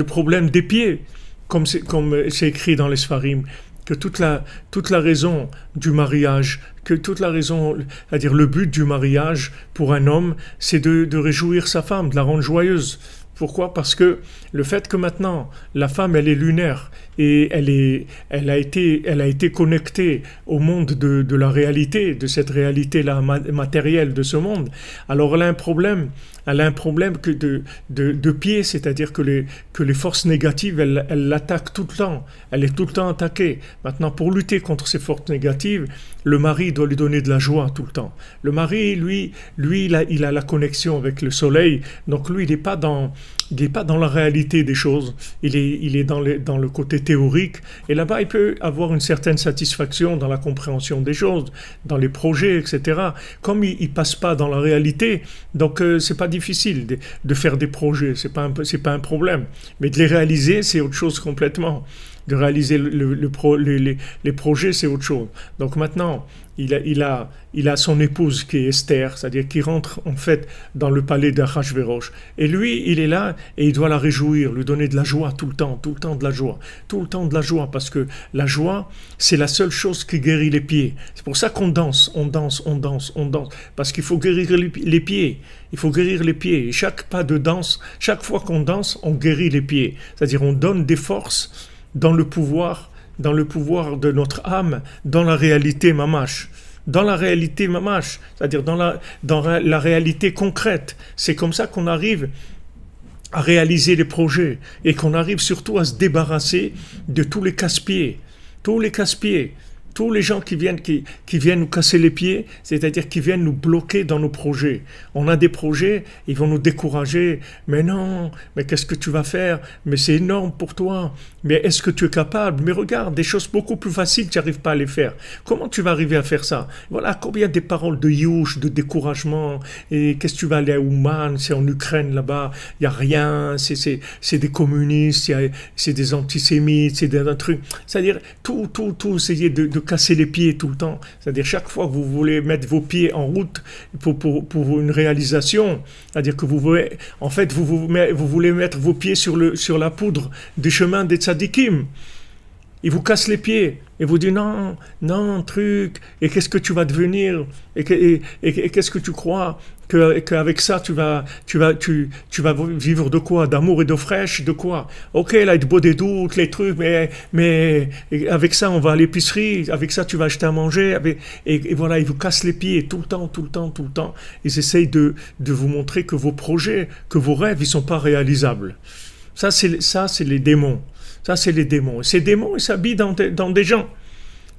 problème des pieds, comme c'est écrit dans les Sfarim, que toute la raison du mariage, c'est-à-dire le but du mariage pour un homme, c'est de réjouir sa femme, de la rendre joyeuse. Pourquoi? Parce que le fait que maintenant la femme elle est lunaire et elle a été connectée au monde de la réalité, de cette réalité-là matérielle de ce monde, alors elle a un problème que de pied, c'est-à-dire que les forces négatives, elle l'attaquent tout le temps, elle est tout le temps attaquée. Maintenant, pour lutter contre ces forces négatives, le mari doit lui donner de la joie tout le temps. Le mari, lui il a la connexion avec le soleil, donc lui il n'est pas dans il n'est pas dans la réalité des choses, il est dans le côté théorique, et là-bas il peut avoir une certaine satisfaction dans la compréhension des choses, dans les projets, etc. Comme il ne passe pas dans la réalité, donc c'est pas difficile de faire des projets, c'est pas un problème, mais de les réaliser c'est autre chose complètement. De réaliser les projets, c'est autre chose. Donc maintenant, il a son épouse qui est Esther, c'est-à-dire qui rentre en fait dans le palais d'Achashverosh. Et lui, il est là et il doit la réjouir, lui donner de la joie tout le temps de la joie, tout le temps de la joie, parce que la joie, c'est la seule chose qui guérit les pieds. C'est pour ça qu'on danse, parce qu'il faut guérir les pieds. Il faut guérir les pieds. Et chaque pas de danse, chaque fois qu'on danse, on guérit les pieds. C'est-à-dire on donne des forces dans le pouvoir de notre âme, dans la réalité mamash. Dans la réalité mamash, c'est-à-dire dans la réalité concrète. C'est comme ça qu'on arrive à réaliser les projets et qu'on arrive surtout à se débarrasser de tous les casse-pieds. Tous les casse-pieds. Tous les gens qui viennent nous casser les pieds, c'est-à-dire qui viennent nous bloquer dans nos projets. On a des projets, ils vont nous décourager. Mais non, mais qu'est-ce que tu vas faire? Mais c'est énorme pour toi. Mais est-ce que tu es capable? Mais regarde, des choses beaucoup plus faciles, tu n'arrives pas à les faire. Comment tu vas arriver à faire ça? Voilà, combien des paroles de youch, de découragement. Et qu'est-ce que tu vas aller à Ouman? C'est en Ukraine là-bas, il n'y a rien. C'est des communistes, c'est des antisémites, c'est un truc. C'est-à-dire, tout, essayer de casser les pieds tout le temps. C'est-à-dire chaque fois que vous voulez mettre vos pieds en route pour une réalisation, c'est-à-dire que vous voulez, en fait, vous voulez mettre vos pieds sur la poudre du chemin des tzadikim. Il vous casse les pieds et vous dit non, truc, et qu'est-ce que tu vas devenir, et qu'est-ce que tu crois qu'avec ça tu vas vivre de quoi, d'amour et d'eau fraîche, de quoi? Ok, là il te beau des doutes, les trucs, mais avec ça on va à l'épicerie, avec ça tu vas acheter à manger, et voilà, ils vous cassent les pieds tout le temps. Ils essayent de vous montrer que vos projets, que vos rêves, ils sont pas réalisables. Ça c'est les démons. Ça, c'est les démons. Ces démons, ils s'habillent dans des gens.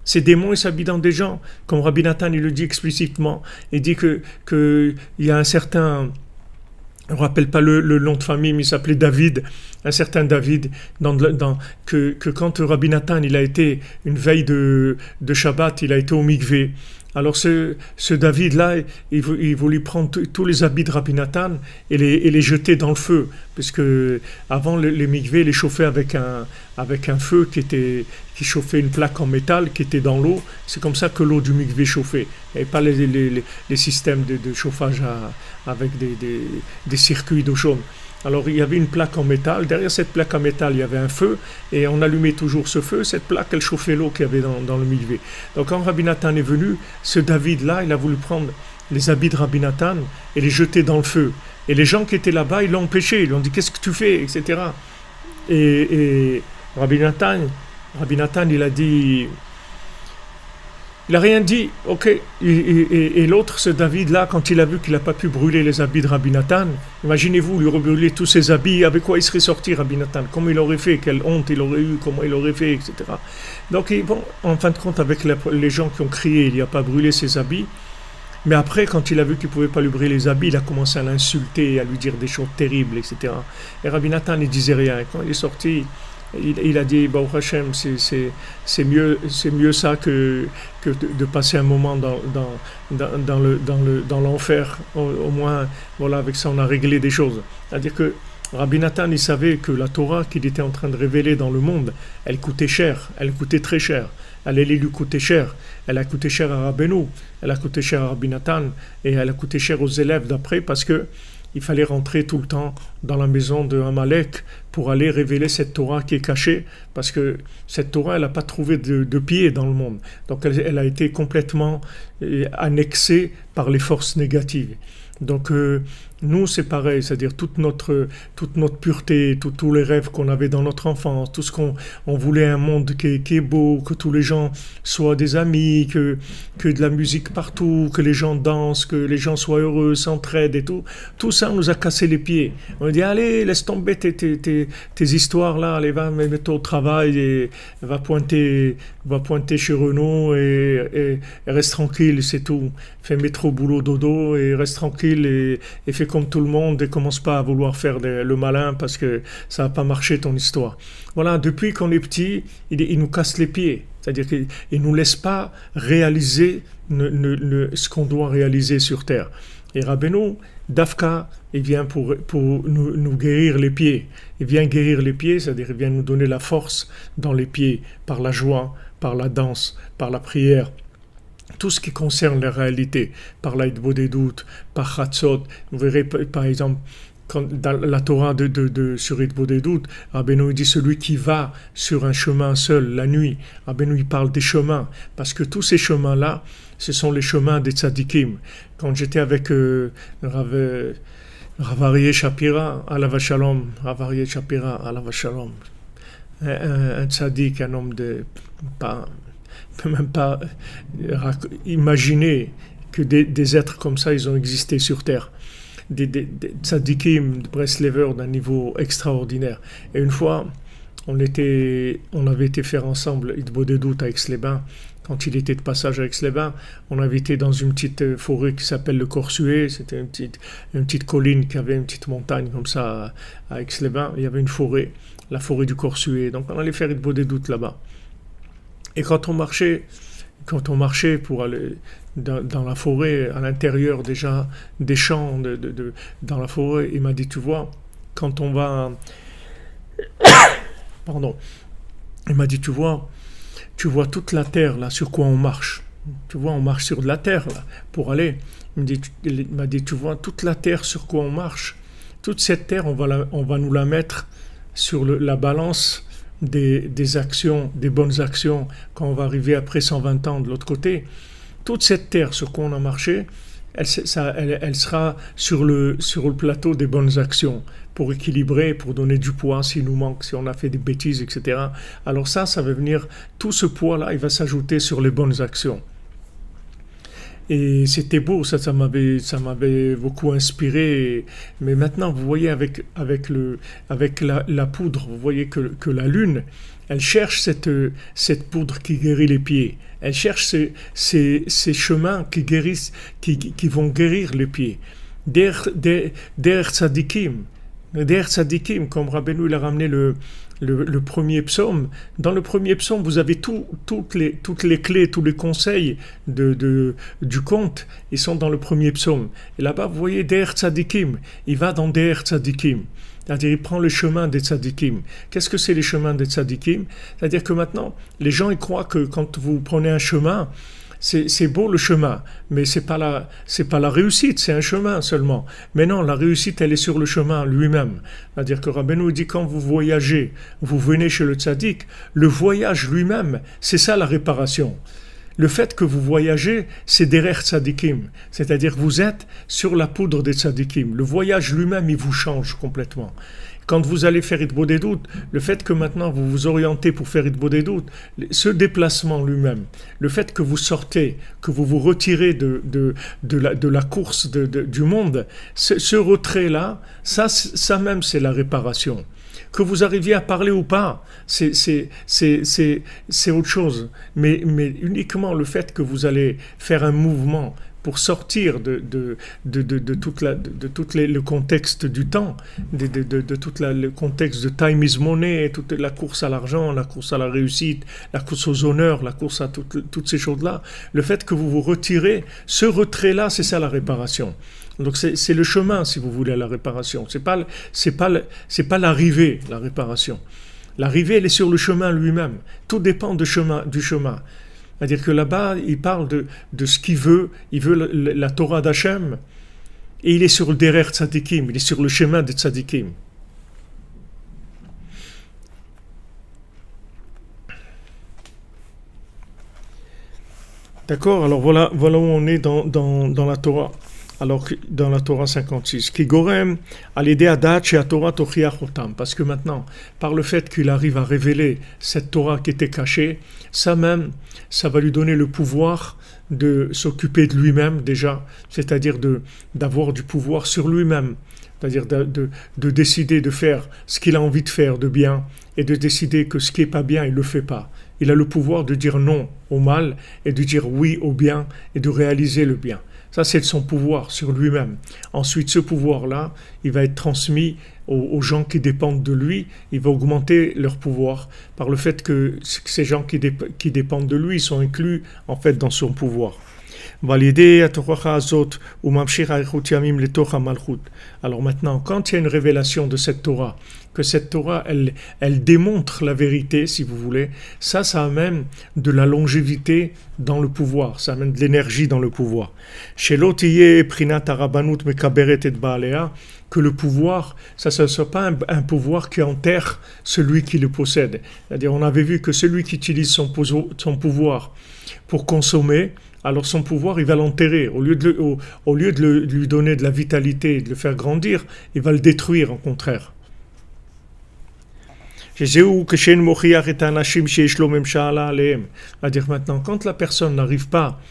Ces démons, ils s'habillent dans des gens. Comme Rabbi Nathan, il le dit explicitement. Il dit que il y a un certain... On ne rappelle pas le nom de famille, mais il s'appelait David. Un certain David, que quand Rabbi Nathan, il a été une veille de Shabbat, il a été au mikvé. Alors ce David-là, il voulait prendre tous les habits de Rabbi Nathan et les jeter dans le feu, puisque avant les mikvés les chauffaient avec un feu qui chauffait une plaque en métal qui était dans l'eau. C'est comme ça que l'eau du mikvé chauffait, et pas les systèmes de chauffage avec des circuits d'eau chaude. Alors il y avait une plaque en métal, derrière cette plaque en métal il y avait un feu, et on allumait toujours ce feu, cette plaque elle chauffait l'eau qu'il y avait dans le mikvé. Donc quand Rabbi Nathan est venu, ce David-là, il a voulu prendre les habits de Rabbi Nathan et les jeter dans le feu. Et les gens qui étaient là-bas, ils l'ont empêché, ils lui ont dit qu'est-ce que tu fais, etc. Et Rabbi Nathan, il a dit... Il n'a rien dit, ok. Et l'autre, ce David-là, quand il a vu qu'il n'a pas pu brûler les habits de Rabbi Nathan, imaginez-vous, lui rebrûler tous ses habits, avec quoi il serait sorti, Rabbi Nathan? Comment il aurait fait? Quelle honte il aurait eu? Comment il aurait fait? Etc. Donc, bon, en fin de compte, avec les gens qui ont crié, il n'a pas brûlé ses habits. Mais après, quand il a vu qu'il ne pouvait pas lui brûler les habits, il a commencé à l'insulter, à lui dire des choses terribles, etc. Et Rabbi Nathan ne disait rien. Et quand il est sorti... Il a dit, Baruch Hashem, c'est mieux ça que de passer un moment dans l'enfer. Au moins, voilà, avec ça, on a réglé des choses. C'est-à-dire que Rabbi Nathan, il savait que la Torah qu'il était en train de révéler dans le monde, elle coûtait cher, elle coûtait très cher. Elle allait lui coûter cher. Elle a coûté cher à Rabbeinu, elle a coûté cher à Rabbi Nathan, et elle a coûté cher aux élèves d'après, parce que il fallait rentrer tout le temps dans la maison de Amalek pour aller révéler cette Torah qui est cachée, parce que cette Torah, elle n'a pas trouvé de pied dans le monde. Donc elle a été complètement annexée par les forces négatives. Donc nous, c'est pareil, c'est-à-dire toute notre pureté, tous les rêves qu'on avait dans notre enfance, tout ce qu'on voulait, un monde qui est beau, que tous les gens soient des amis, que de la musique partout, que les gens dansent, que les gens soient heureux, s'entraident et tout ça, on nous a cassé les pieds. On a dit, allez, laisse tomber tes histoires là, allez, va mettre au travail et va pointer chez Renault et reste tranquille, c'est tout. Fais métro, boulot, dodo et reste tranquille et fais fais comme tout le monde et commence pas à vouloir faire le malin parce que ça va pas marcher ton histoire. Voilà, depuis qu'on est petit, il nous casse les pieds. C'est-à-dire qu'il ne nous laisse pas réaliser ce qu'on doit réaliser sur terre. Et Rabbeinu, Dafka, il vient pour nous guérir les pieds. Il vient guérir les pieds, c'est-à-dire il vient nous donner la force dans les pieds, par la joie, par la danse, par la prière. Tout ce qui concerne la réalité, par l'Aïdbodédout, par Chatzot. Vous verrez par exemple, dans la Torah sur Hitbodedut, Rabbeinu dit celui qui va sur un chemin seul la nuit. Rabbeinu parle des chemins, parce que tous ces chemins-là, ce sont les chemins des tzadikim. Quand j'étais avec Rav Aryeh Shapira, Alav Shalom, Rav Aryeh Shapira, Alav Shalom, un tzadik, un homme de... On peut même pas imaginer que des êtres comme ça, ils ont existé sur Terre. Des tzadikim, de Breslever d'un niveau extraordinaire. Et une fois, on avait été faire ensemble Hitbodedut à Aix-les-Bains. Quand il était de passage à Aix-les-Bains, on avait été dans une petite forêt qui s'appelle le Corsuet. C'était une petite colline qui avait une petite montagne comme ça à Aix-les-Bains. Il y avait une forêt, la forêt du Corsuet. Donc on allait faire Hitbodedut là-bas. Et quand on marchait pour aller dans la forêt, à l'intérieur déjà des champs dans la forêt, il m'a dit, tu vois, quand on va... Pardon. Il m'a dit, tu vois toute la terre, là, sur quoi on marche. Tu vois, on marche sur de la terre, là, pour aller. Il m'a dit, tu vois, toute la terre sur quoi on marche, toute cette terre, on va nous la mettre sur la balance des actions, des bonnes actions, quand on va arriver après 120 ans de l'autre côté. Toute cette terre sur quoi on a marché, elle sera sur le plateau des bonnes actions, pour équilibrer, pour donner du poids s'il nous manque, si on a fait des bêtises, etc. Alors ça va venir, tout ce poids-là, il va s'ajouter sur les bonnes actions. Et c'était beau, ça m'avait beaucoup inspiré. Mais maintenant, vous voyez, avec la poudre, vous voyez que la lune, elle cherche cette poudre qui guérit les pieds. Elle cherche ces chemins qui vont guérir les pieds. Der tzadikim, comme Rabbeinu il a ramené le premier psaume. Dans le premier psaume, vous avez toutes les clés, tous les conseils du conte. Ils sont dans le premier psaume. Et là-bas, vous voyez Der tzadikim. Il va dans Der tzadikim. C'est-à-dire, il prend le chemin des tzadikim. Qu'est-ce que c'est les chemins des tzadikim? C'est-à-dire que maintenant, les gens ils croient que quand vous prenez un chemin, c'est beau le chemin, mais c'est pas la réussite, c'est un chemin seulement. Mais non, la réussite, elle est sur le chemin lui-même. C'est-à-dire que Rabbeinu dit, quand vous voyagez, vous venez chez le tzaddik, le voyage lui-même, c'est ça la réparation. Le fait que vous voyagez, c'est derrière tzadikim, c'est-à-dire que vous êtes sur la poudre des tzadikim. Le voyage lui-même, il vous change complètement. Quand vous allez faire Hitbodedut, le fait que maintenant vous vous orientez pour faire Hitbodedut, ce déplacement lui-même, le fait que vous sortez, que vous vous retirez de la course du monde, ce retrait-là, ça même c'est la réparation. Que vous arriviez à parler ou pas, c'est autre chose. Mais uniquement le fait que vous allez faire un mouvement pour sortir de tout le contexte du temps, de tout le contexte de time is money, toute la course à l'argent, la course à la réussite, la course aux honneurs, la course à toutes ces choses-là, le fait que vous vous retirez, ce retrait-là, c'est ça la réparation. Donc c'est le chemin, si vous voulez, à la réparation. C'est pas l'arrivée, la réparation. L'arrivée, elle est sur le chemin lui-même. Tout dépend du chemin. C'est-à-dire que là-bas, il parle de ce qu'il veut. Il veut la Torah d'Hachem. Et il est sur le derer tzadikim. Il est sur le chemin des tzadikim. D'accord? Alors voilà où on est dans la Torah. Alors dans la Torah 56, qui gorem à l'aider à date chez la Torah tochiach otam, parce que maintenant, par le fait qu'il arrive à révéler cette Torah qui était cachée, ça va lui donner le pouvoir de s'occuper de lui-même déjà, c'est-à-dire d'avoir du pouvoir sur lui-même, c'est-à-dire de décider de faire ce qu'il a envie de faire de bien et de décider que ce qui est pas bien, il le fait pas. il a le pouvoir de dire non au mal et de dire oui au bien et de réaliser le bien. Ça, c'est son pouvoir sur lui-même. Ensuite, ce pouvoir-là, il va être transmis aux gens qui dépendent de lui. Il va augmenter leur pouvoir par le fait que ces gens qui dépendent de lui sont inclus en fait dans son pouvoir. Alors maintenant, quand il y a une révélation de cette Torah, que cette Torah, elle démontre la vérité, si vous voulez, ça amène de la longévité dans le pouvoir, ça amène de l'énergie dans le pouvoir. Que le pouvoir, ça ne soit pas un pouvoir qui enterre celui qui le possède. C'est-à-dire, on avait vu que celui qui utilise son pouvoir pour consommer, alors son pouvoir, il va l'enterrer. Au lieu de lui donner de la vitalité et de le faire grandir, il va le détruire, au contraire. C'est-à-dire maintenant, quand la personne n'arrive pas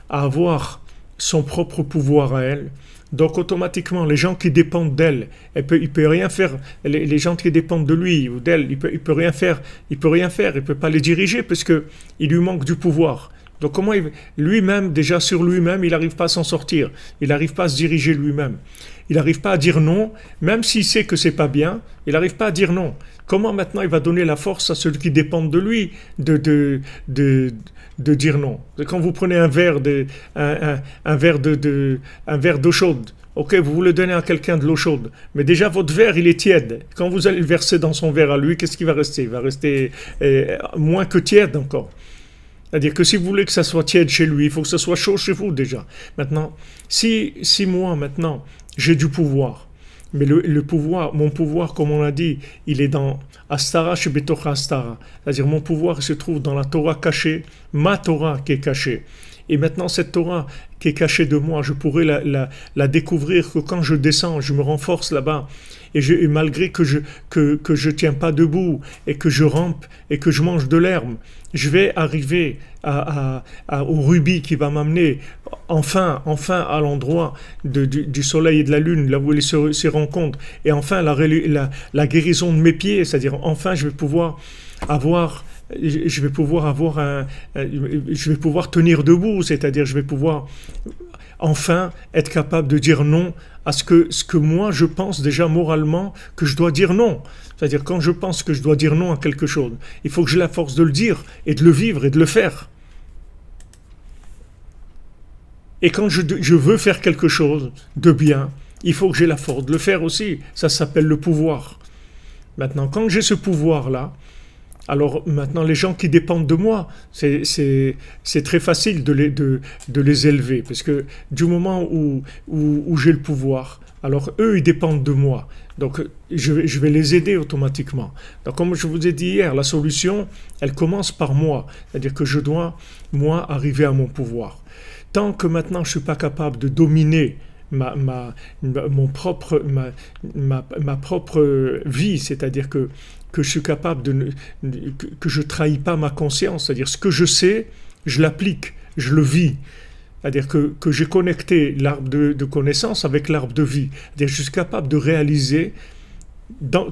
à avoir son propre pouvoir à elle, donc automatiquement, les gens qui dépendent d'elle, il peut rien faire. Les gens qui dépendent de lui ou d'elle, il peut rien faire. Il peut pas les diriger parce que il lui manque du pouvoir. Donc comment lui-même, déjà sur lui-même, il n'arrive pas à s'en sortir. Il n'arrive pas à se diriger lui-même. Il n'arrive pas à dire non, même s'il sait que c'est pas bien. Il n'arrive pas à dire non. Comment maintenant il va donner la force à ceux qui dépendent de lui de dire non? Quand vous prenez un verre d'eau chaude, ok, vous voulez donner à quelqu'un de l'eau chaude, mais déjà votre verre il est tiède. Quand vous allez le verser dans son verre à lui, qu'est-ce qui va rester? Il va rester moins que tiède encore. C'est-à-dire que si vous voulez que ça soit tiède chez lui, il faut que ça soit chaud chez vous déjà. Maintenant, si moi maintenant j'ai du pouvoir, mais le pouvoir, mon pouvoir, comme on l'a dit, il est dans Astara Shebetocha Astara. C'est-à-dire mon pouvoir se trouve dans la Torah cachée, ma Torah qui est cachée. Et maintenant, cette Torah qui est cachée de moi, je pourrais la découvrir que quand je descends, je me renforce là-bas. Et malgré que je tiens pas debout et que je rampe et que je mange de l'herbe, je vais arriver au rubis qui va m'amener enfin à l'endroit du soleil et de la lune, là où ils se rencontrent, et enfin la guérison de mes pieds, c'est-à-dire enfin je vais pouvoir tenir debout, c'est-à-dire je vais pouvoir enfin être capable de dire non à ce que moi je pense déjà moralement que je dois dire non. C'est-à-dire quand je pense que je dois dire non à quelque chose, il faut que j'ai la force de le dire et de le vivre et de le faire. Et quand je veux faire quelque chose de bien, il faut que j'ai la force de le faire aussi. Ça s'appelle le pouvoir. Maintenant, quand j'ai ce pouvoir-là, alors maintenant les gens qui dépendent de moi, c'est très facile de les élever. Parce que du moment où j'ai le pouvoir, alors eux ils dépendent de moi. Donc je vais les aider automatiquement. Donc comme je vous ai dit hier, la solution, elle commence par moi. C'est-à-dire que je dois, moi, arriver à mon pouvoir. Tant que maintenant je ne suis pas capable de dominer ma propre vie, c'est-à-dire que je suis capable que je ne trahis pas ma conscience, c'est-à-dire ce que je sais, je l'applique, je le vis. C'est-à-dire que j'ai connecté l'arbre de connaissance avec l'arbre de vie. C'est-à-dire que je suis capable de réaliser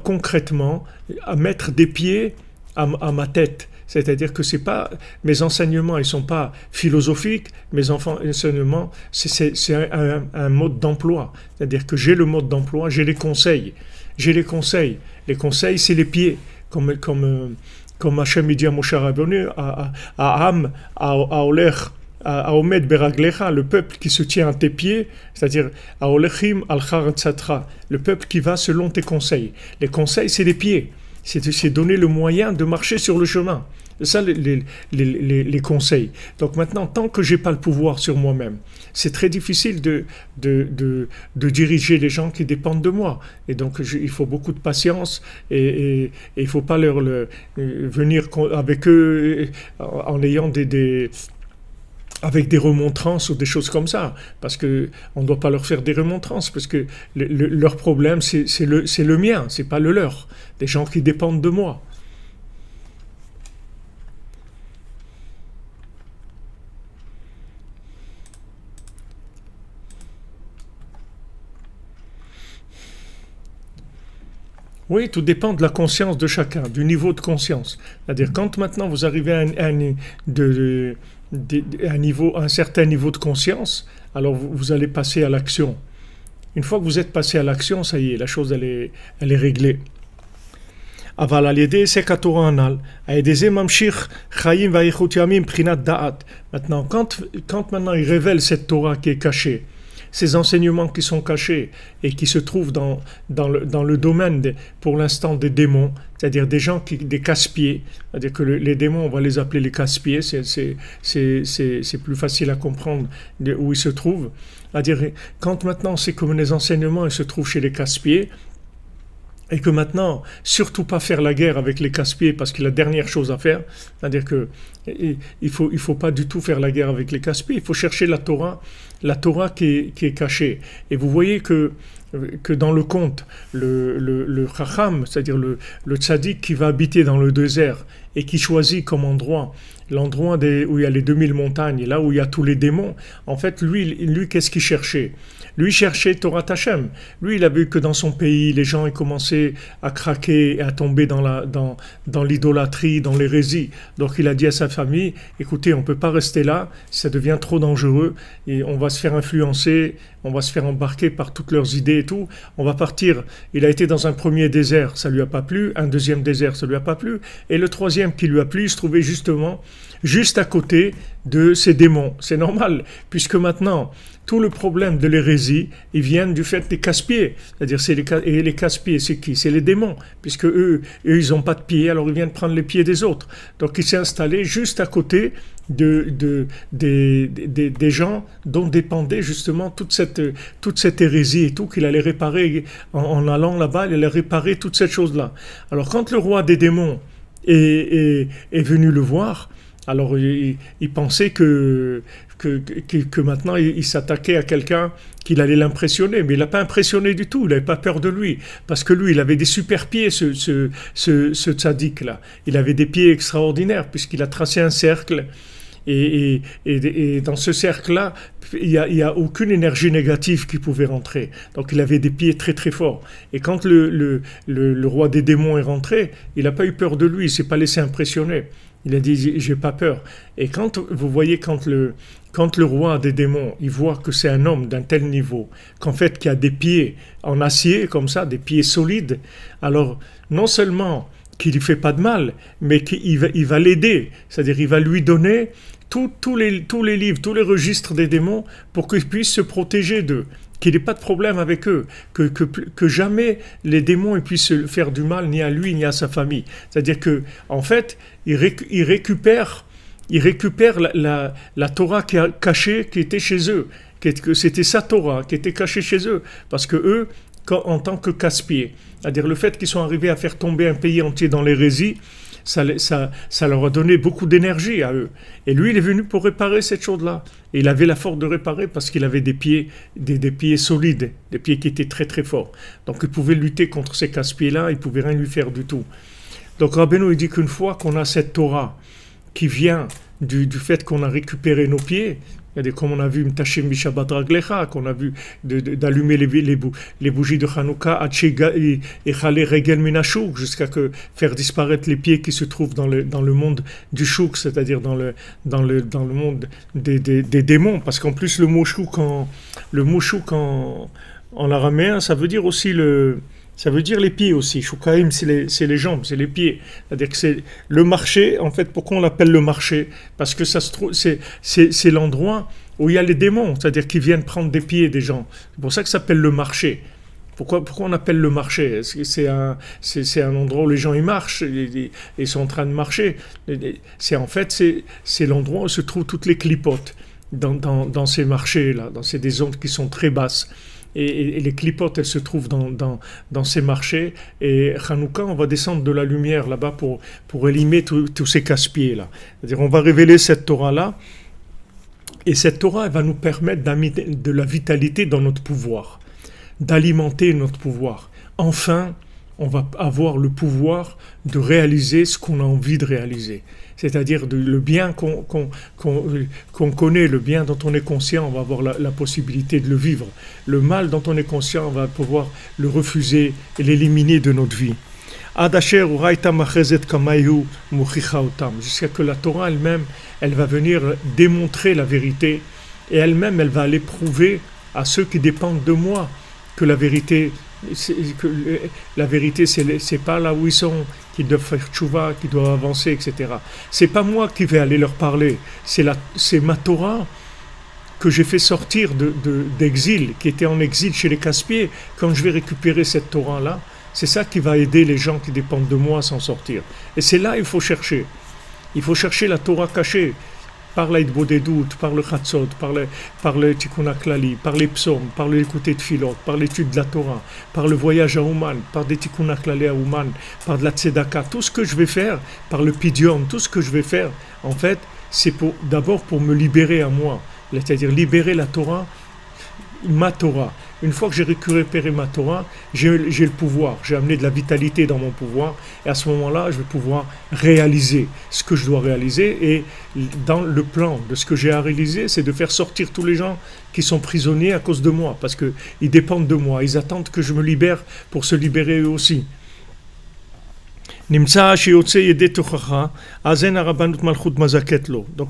concrètement, à mettre des pieds à ma tête. C'est-à-dire que c'est pas mes enseignements, ils sont pas philosophiques. Mes enseignements, c'est un mode d'emploi. C'est-à-dire que j'ai le mode d'emploi, j'ai les conseils. Les conseils, c'est les pieds. Comme Hachem dit à Moshe Rabbeinu, à Am, à Oler, à Omed Beraglecha, le peuple qui se tient à tes pieds, c'est-à-dire à Olechim al-Charatzatra, le peuple qui va selon tes conseils. Les conseils, c'est les pieds. C'est donner le moyen de marcher sur le chemin. C'est ça les conseils. Donc maintenant, tant que je n'ai pas le pouvoir sur moi-même, c'est très difficile de diriger les gens qui dépendent de moi. Et donc il faut beaucoup de patience et il ne faut pas venir avec eux en ayant avec des remontrances ou des choses comme ça, parce que on ne doit pas leur faire des remontrances, parce que leur problème c'est le mien, c'est pas le leur, des gens qui dépendent de moi. Oui, tout dépend de la conscience de chacun, du niveau de conscience. C'est-à-dire, quand maintenant vous arrivez à un certain niveau de conscience, alors vous allez passer à l'action. Une fois que vous êtes passé à l'action, ça y est, la chose elle est réglée. אבל על ידי היסק התורה הנ"ל, על ידי זה ממשיך חיים ואריכות ימים מבחינת דעת. Maintenant, quand maintenant il révèle cette Torah qui est cachée, ces enseignements qui sont cachés et qui se trouvent dans le domaine, pour l'instant, des démons, c'est-à-dire des gens, des casse-pieds, c'est-à-dire que les démons, on va les appeler les casse-pieds, c'est plus facile à comprendre où ils se trouvent. C'est-à-dire, quand maintenant c'est comme les enseignements, ils se trouvent chez les casse-pieds, et que maintenant, surtout pas faire la guerre avec les casse-pieds parce que la dernière chose à faire, c'est-à-dire que il faut pas du tout faire la guerre avec les casse-pieds, il faut chercher la Torah qui est cachée. Et vous voyez que dans le conte, le Chacham, c'est-à-dire le tzaddik qui va habiter dans le désert et qui choisit comme l'endroit où il y a les 2000 montagnes, là où il y a tous les démons, en fait, lui qu'est-ce qu'il cherchait? Lui cherchait Torah Hashem. Lui, il a vu que dans son pays, les gens ils commençaient à craquer et à tomber dans l'idolâtrie, dans l'hérésie. Donc il a dit à sa famille, écoutez, on ne peut pas rester là, ça devient trop dangereux, et on va se faire influencer, on va se faire embarquer par toutes leurs idées et tout. On va partir. Il a été dans un premier désert, ça lui a pas plu, un deuxième désert, ça lui a pas plu, et le troisième qui lui a plu, il se trouvait justement juste à côté de ces démons. C'est normal, puisque maintenant, tout le problème de l'hérésie, ils viennent du fait des casse-pieds. C'est-à-dire, et les casse-pieds, c'est qui? C'est les démons, puisque eux, ils n'ont pas de pieds, alors ils viennent prendre les pieds des autres. Donc, il s'est installé juste à côté des gens dont dépendait justement toute cette hérésie et tout, qu'il allait réparer en allant là-bas, il allait réparer toute cette chose-là. Alors, quand le roi des démons est venu le voir, alors il pensait que maintenant il s'attaquait à quelqu'un qu'il allait l'impressionner, mais il n'a pas impressionné du tout, il n'avait pas peur de lui, parce que lui il avait des super pieds, ce tzaddik là, il avait des pieds extraordinaires puisqu'il a tracé un cercle. Et dans ce cercle-là, il y a aucune énergie négative qui pouvait rentrer. Donc il avait des pieds très très forts. Et quand le roi des démons est rentré, il n'a pas eu peur de lui, il ne s'est pas laissé impressionner. Il a dit, j'ai pas peur. Et quand vous voyez, quand le roi des démons, il voit que c'est un homme d'un tel niveau, qu'en fait, qu'il a des pieds en acier, comme ça, des pieds solides, alors non seulement qu'il ne fait pas de mal, mais qu'il va l'aider. C'est-à-dire, il va lui donner tous les livres, tous les registres des démons pour qu'ils puissent se protéger d'eux, qu'il n'ait pas de problème avec eux, que jamais les démons puissent faire du mal ni à lui ni à sa famille. C'est-à-dire que, en fait, il récupère la Torah qui a cachée, qui était chez eux, que c'était sa Torah qui était cachée chez eux, parce que eux, en tant que casse-pieds, c'est-à-dire le fait qu'ils sont arrivés à faire tomber un pays entier dans l'hérésie, ça leur a donné beaucoup d'énergie à eux. Et lui, il est venu pour réparer cette chose-là. Et il avait la force de réparer parce qu'il avait des pieds solides, des pieds qui étaient très très forts. Donc il pouvait lutter contre ces casse-pieds-là, il ne pouvait rien lui faire du tout. Donc Rabbeinu, il dit qu'une fois qu'on a cette Torah qui vient du fait qu'on a récupéré nos pieds, comme on a vu Mtashim Bishabat Raglecha, qu'on a vu d'allumer les bougies de Hanouka, et Chale Regel Minashuk, jusqu'à faire disparaître les pieds qui se trouvent dans le monde du Chouk, c'est-à-dire dans le monde des démons. Parce qu'en plus, le mot Chouk en araméen, ça veut dire aussi ça veut dire les pieds aussi. Choukaïm, c'est les jambes, c'est les pieds. C'est-à-dire que c'est le marché. En fait, pourquoi on l'appelle le marché? Parce que ça se trouve, c'est l'endroit où il y a les démons, c'est-à-dire qu'ils viennent prendre des pieds des gens. C'est pour ça que ça s'appelle le marché. Pourquoi on appelle le marché? C'est un endroit où les gens ils marchent, ils sont en train de marcher. C'est l'endroit où se trouvent toutes les clipotes dans ces marchés-là, des zones qui sont très basses. Et les clipotes, elles se trouvent dans ces marchés. Et Hanouka, on va descendre de la lumière là-bas pour éliminer tous ces casse-pieds-là. C'est-à-dire, on va révéler cette Torah-là. Et cette Torah, elle va nous permettre de la vitalité dans notre pouvoir, d'alimenter notre pouvoir. Enfin, on va avoir le pouvoir de réaliser ce qu'on a envie de réaliser. C'est-à-dire le bien qu'on connaît, le bien dont on est conscient, on va avoir la possibilité de le vivre. Le mal dont on est conscient, on va pouvoir le refuser et l'éliminer de notre vie. Jusqu'à que la Torah elle-même, elle va venir démontrer la vérité et elle-même, elle va aller prouver à ceux qui dépendent de moi que la vérité, c'est pas là où ils sont, qu'ils doivent faire tchouva, qu'ils doivent avancer, etc. C'est pas moi qui vais aller leur parler, c'est ma Torah que j'ai fait sortir d'exil, qui était en exil chez les Caspiers. Quand je vais récupérer cette Torah-là, c'est ça qui va aider les gens qui dépendent de moi à s'en sortir. Et c'est là qu'il faut chercher. Il faut chercher la Torah cachée, par l'Aïdbodédout, par le Chatzot, par le Tikkun HaKlali, par les psaumes, par l'écouter de Philot, par l'étude de la Torah, par le voyage à Ouman, par des Tikkun HaKlali à Ouman, par de la Tzedaka. Tout ce que je vais faire, par le Pidyon, tout ce que je vais faire, en fait, c'est d'abord pour me libérer à moi. C'est-à-dire libérer la Torah, ma Torah. Une fois que j'ai récupéré ma Torah, j'ai le pouvoir, j'ai amené de la vitalité dans mon pouvoir, et à ce moment-là, je vais pouvoir réaliser ce que je dois réaliser, et dans le plan de ce que j'ai à réaliser, c'est de faire sortir tous les gens qui sont prisonniers à cause de moi, parce qu'ils dépendent de moi, ils attendent que je me libère pour se libérer eux aussi. Donc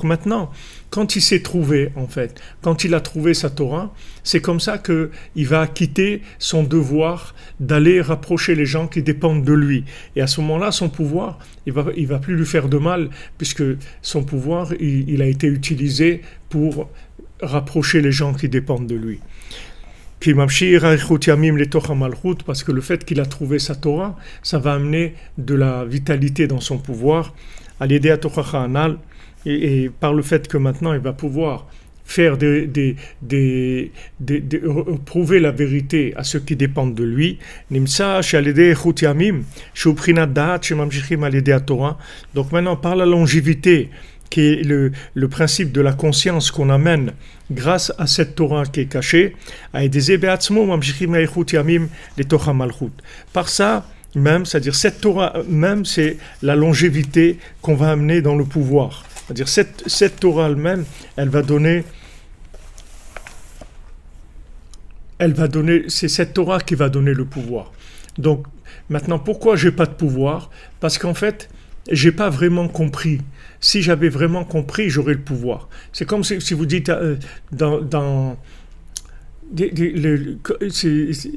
maintenant, quand il s'est trouvé, en fait, quand il a trouvé sa Torah, c'est comme ça qu'il va acquitter son devoir d'aller rapprocher les gens qui dépendent de lui. Et à ce moment-là, son pouvoir, il va plus lui faire de mal, puisque son pouvoir, il a été utilisé pour rapprocher les gens qui dépendent de lui. Parce que le fait qu'il a trouvé sa Torah, ça va amener de la vitalité dans son pouvoir, et par le fait que maintenant il va pouvoir faire prouver la vérité à ceux qui dépendent de lui. Donc maintenant, par la longévité, qui est le principe de la conscience qu'on amène grâce à cette Torah qui est cachée, par ça même, c'est-à-dire cette Torah même, c'est la longévité qu'on va amener dans le pouvoir. C'est-à-dire cette Torah elle-même, elle va donner, c'est cette Torah qui va donner le pouvoir. Donc maintenant, pourquoi j'ai pas de pouvoir? Parce qu'en fait, j'ai pas vraiment compris. Si j'avais vraiment compris, j'aurais le pouvoir. C'est comme si vous dites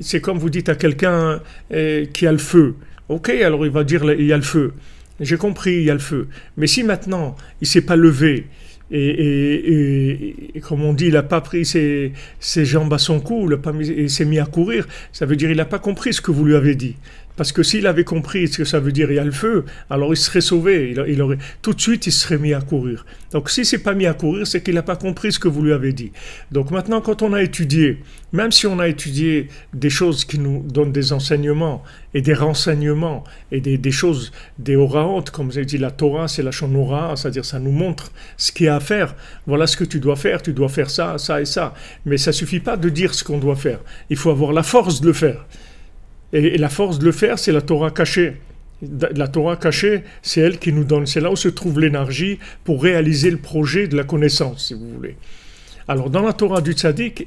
c'est comme vous dites à quelqu'un qui a le feu. Ok, alors il va dire il y a le feu. J'ai compris, il y a le feu. Mais si maintenant il s'est pas levé et comme on dit, il n'a pas pris ses jambes à son cou, il s'est mis à courir, ça veut dire il n'a pas compris ce que vous lui avez dit. Parce que s'il avait compris ce que ça veut dire il y a le feu, alors il serait sauvé, il aurait, tout de suite il serait mis à courir. Donc s'il ne s'est pas mis à courir, c'est qu'il n'a pas compris ce que vous lui avez dit. Donc maintenant, quand on a étudié, même si on a étudié des choses qui nous donnent des enseignements et des renseignements et des choses, des oraot, comme j'ai dit, la Torah c'est la shonora, c'est-à-dire ça nous montre ce qu'il y a à faire. Voilà ce que tu dois faire ça, ça et ça. Mais ça ne suffit pas de dire ce qu'on doit faire. Il faut avoir la force de le faire. Et la force de le faire, c'est la Torah cachée. La Torah cachée, c'est elle qui nous donne, c'est là où se trouve l'énergie pour réaliser le projet de la connaissance, si vous voulez. Alors, dans la Torah du Tzaddik,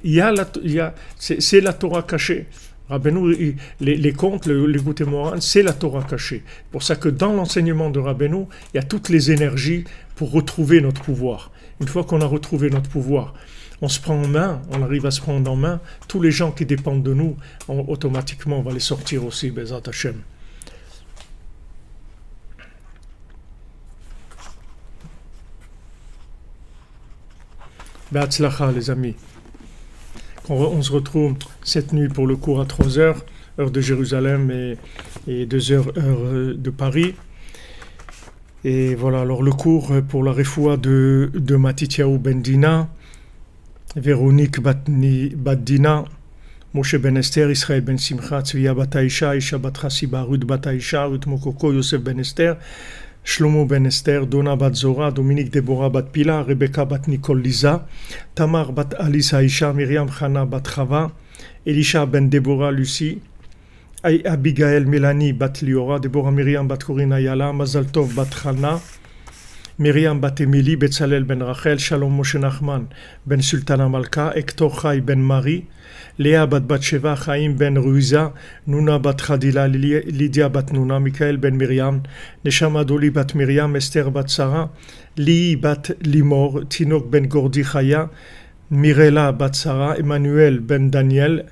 c'est la Torah cachée. Rabbeinu, les contes, les Goutei Moharan, c'est la Torah cachée. C'est pour ça que dans l'enseignement de Rabbeinu, il y a toutes les énergies pour retrouver notre pouvoir. Une fois qu'on a retrouvé notre pouvoir, on se prend en main, on arrive à se prendre en main, tous les gens qui dépendent de nous, automatiquement on va les sortir aussi, Bezat Hashem. Be'atzlacha les amis. On se retrouve cette nuit pour le cours à 3h, heure de Jérusalem et 2h, heure de Paris. Et voilà, alors le cours pour la refoua de Matityahu Ben Dina, Véronique Bat-Dina, Moshe Ben Esther, Israël Ben Simcha, Tzviya Bat Aisha, Isha Bat Chasiba, Ruth Bat Aisha, Ruth Mokoko, Yosef Ben Esther, Shlomo Ben Esther, Donna Bat Zora, Dominique Deborah Bat Pila, Rebecca Bat Nicole Lisa, Tamar Bat Alice Aisha, Myriam Chana Bat Chava, Elisha Ben Deborah Lucie, Abigail Mélanie bat Liora, Déborah Myriam bat Corinne Ayala, Mazal Tov bat Chana, Myriam bat Emily, Betzalel ben Rachel, Shalom Moshe Nachman ben Sultana Malka, Hector Chai ben Marie, Léa bat Batsheva, Chaim ben Ruiza, Nuna bat Khadila, Lydia bat Nuna, Michael ben Myriam, Neshama Doli bat Myriam, Esther bat Sarah, Li bat Limor, Tinok ben Gordi Chaya, Mirela bat Sarah, Emmanuel ben Daniel,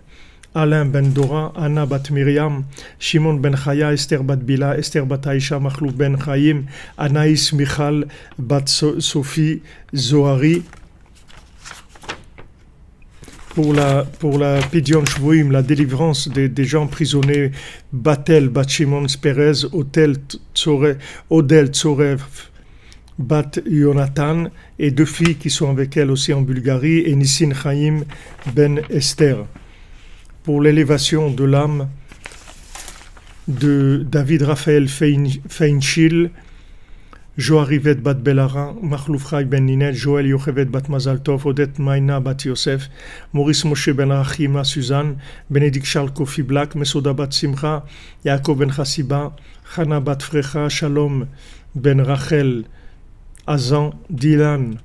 Alain ben Dora, Anna bat Myriam, Shimon ben Chaya, Esther bat Bila, Esther bat Aisha, Machlouf ben Chaim, Anaïs Michal bat Sophie Zohari. Pour la Pidyon Shvoim, la délivrance des gens prisonnés, Batel bat Shimon Perez, Odel Tsorev bat Yonatan, et 2 filles qui sont avec elle aussi en Bulgarie, et Nissin Chaim ben Esther. Pour l'élévation de l'âme de David Raphaël Feinchil, Joarivet bat Belara, Machlouf Chai ben Ninet, Joël Yochevet bat Mazaltov, Odette Maïna bat Yosef, Maurice Moshe ben Achima Suzanne, Bénédicte Charles Kofi Black, Mesoda bat Simcha, Yaakov ben Chassiba, Chana bat Frecha, Shalom ben Rachel, Azan, Dylan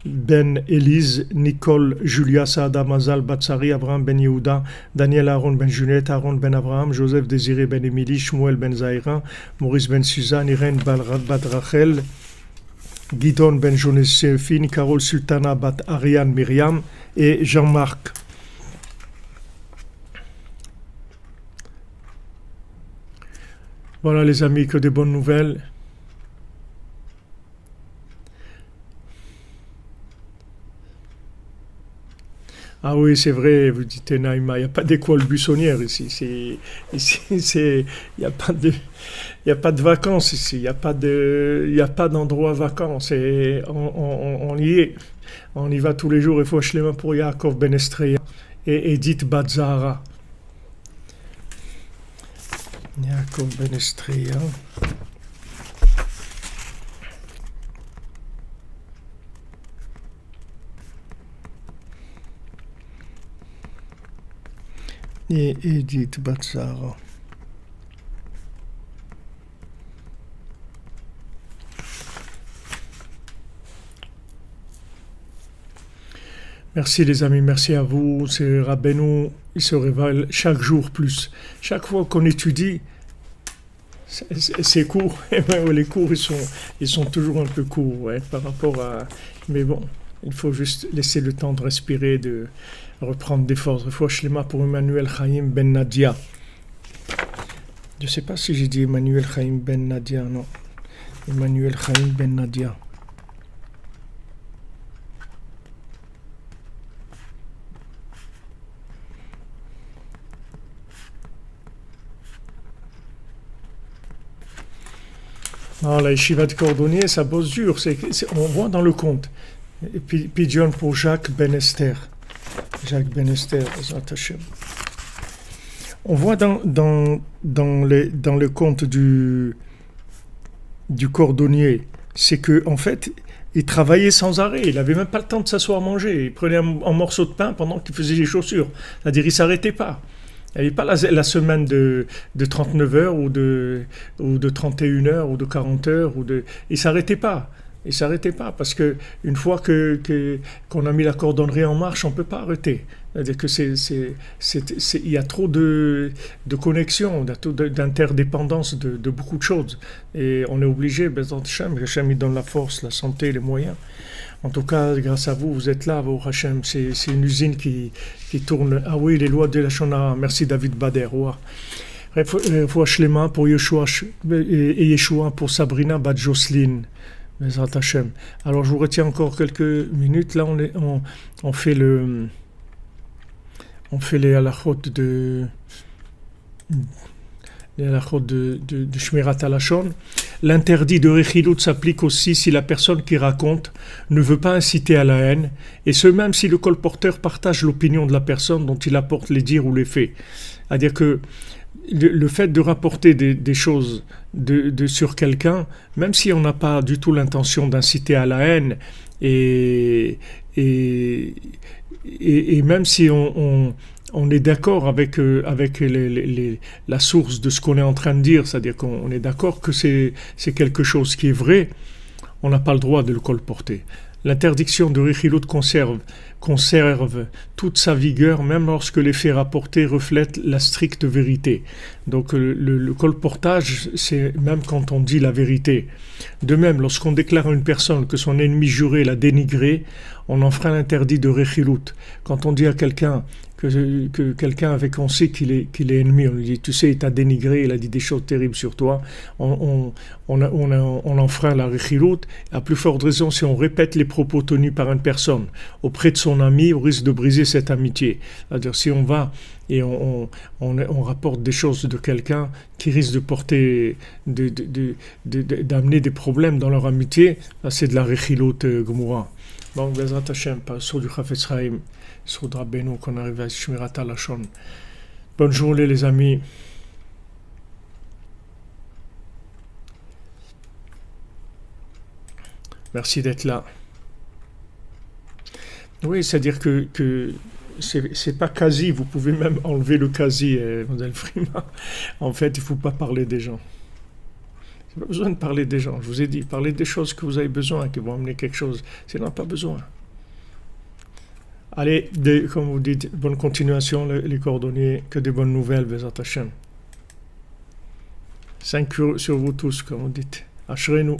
ben Élise, Nicole, Julia, Saada, Mazal, Batsari, Abraham ben Yehuda, Daniel Aaron ben Juliette, Aaron ben Abraham, Joseph Désiré ben Émilie, Shmuel ben Zaira, Maurice ben Suzanne, Irène bat Rachel, Gidon ben Joséphine, Carole Sultana bat Ariane Myriam et Jean-Marc. Voilà les amis, que des bonnes nouvelles. Ah oui, c'est vrai, vous dites Naïma, il n'y a pas d'école buissonnière ici. Il n'y a pas de vacances ici, il n'y a pas d'endroit vacances. Et on y est. On y va tous les jours. Il faut acheter les mains pour Yaakov Ben Estreya et Edith Batzara. Yaakov Ben Estreya. Et Edith Batzara. Merci les amis, merci à vous. C'est Rabbeinu, il se révèle chaque jour plus. Chaque fois qu'on étudie ces cours, les cours ils sont toujours un peu courts, ouais, par rapport à... Mais bon, il faut juste laisser le temps de respirer, de reprendre des forces. Refoua Shlema pour Emmanuel Chaim Ben Nadia. Je ne sais pas si j'ai dit Emmanuel Chaim Ben Nadia, non. Emmanuel Chaim Ben Nadia. Non, la yeshiva de Cordonnier, ça bosse dur. On voit dans le compte. Et puis Pidyon pour Jacques Ben Esther. Jacques Ben Esther, on voit dans le compte du cordonnier, c'est que en fait, il travaillait sans arrêt. Il n'avait même pas le temps de s'asseoir à manger. Il prenait un morceau de pain pendant qu'il faisait les chaussures. C'est-à-dire, il ne s'arrêtait pas. Il n'y avait pas la semaine de 39 heures ou de 31 heures ou de 40 heures. Il ne s'arrêtait pas. Il ne s'arrêtait pas parce qu'une fois qu'on a mis la cordonnerie en marche, on ne peut pas arrêter. C'est-à-dire que il y a trop de connexions, d'interdépendance de beaucoup de choses. Et on est obligé, Hachem il donne la force, la santé, les moyens. En tout cas, grâce à vous, vous êtes là, au Hachem. C'est une usine qui tourne. Ah oui, les lois de la Shona. Merci David Bader. Refoua Shlema pour Yeshua et Yeshua pour Sabrina Bat Jocelyne. Alors je vous retiens encore quelques minutes. Là on fait les halachot de Shmirat Halashon. L'interdit de Rechilut s'applique aussi si la personne qui raconte ne veut pas inciter à la haine, et ce même si le colporteur partage l'opinion de la personne dont il apporte les dires ou les faits. C'est-à-dire que le fait de rapporter des choses sur quelqu'un, même si on n'a pas du tout l'intention d'inciter à la haine, et même si on on est d'accord avec la source de ce qu'on est en train de dire, c'est-à-dire qu'on est d'accord que c'est quelque chose qui est vrai, on n'a pas le droit de le colporter. L'interdiction de Richilut conserve toute sa vigueur, même lorsque les faits rapportés reflètent la stricte vérité. Donc le colportage, c'est même quand on dit la vérité. De même, lorsqu'on déclare à une personne que son ennemi juré l'a dénigré, on enfreint l'interdit de Richilut. Quand on dit à quelqu'un que quelqu'un avec on sait qu'il est ennemi, on lui dit tu sais il t'a dénigré, il a dit des choses terribles sur toi, on enfreint la Richilut. À plus forte raison si on répète les propos tenus par une personne auprès de son ami, on risque de briser cette amitié. C'est-à-dire si on va et on rapporte des choses de quelqu'un qui risque de porter d'amener des problèmes dans leur amitié, là, c'est de la Richilut Gomorrah. Bon, Bezrat Hashem, par sur du Chafetz Chaim, sur Drabeinu, qu'on arrive à Shmirat HaLashon. Bonne journée les amis. Merci d'être là. Oui, c'est-à-dire que c'est pas quasi, vous pouvez même enlever le quasi, Mme Frima. En fait, il ne faut pas parler des gens. Il n'y a pas besoin de parler des gens, je vous ai dit, parlez des choses que vous avez besoin, qui vont amener quelque chose. Sinon, pas besoin. Allez, comme vous dites, bonne continuation, les coordonnées, que des bonnes nouvelles, Bezat Hashem. 5 sur vous tous, comme vous dites. Ashrenu.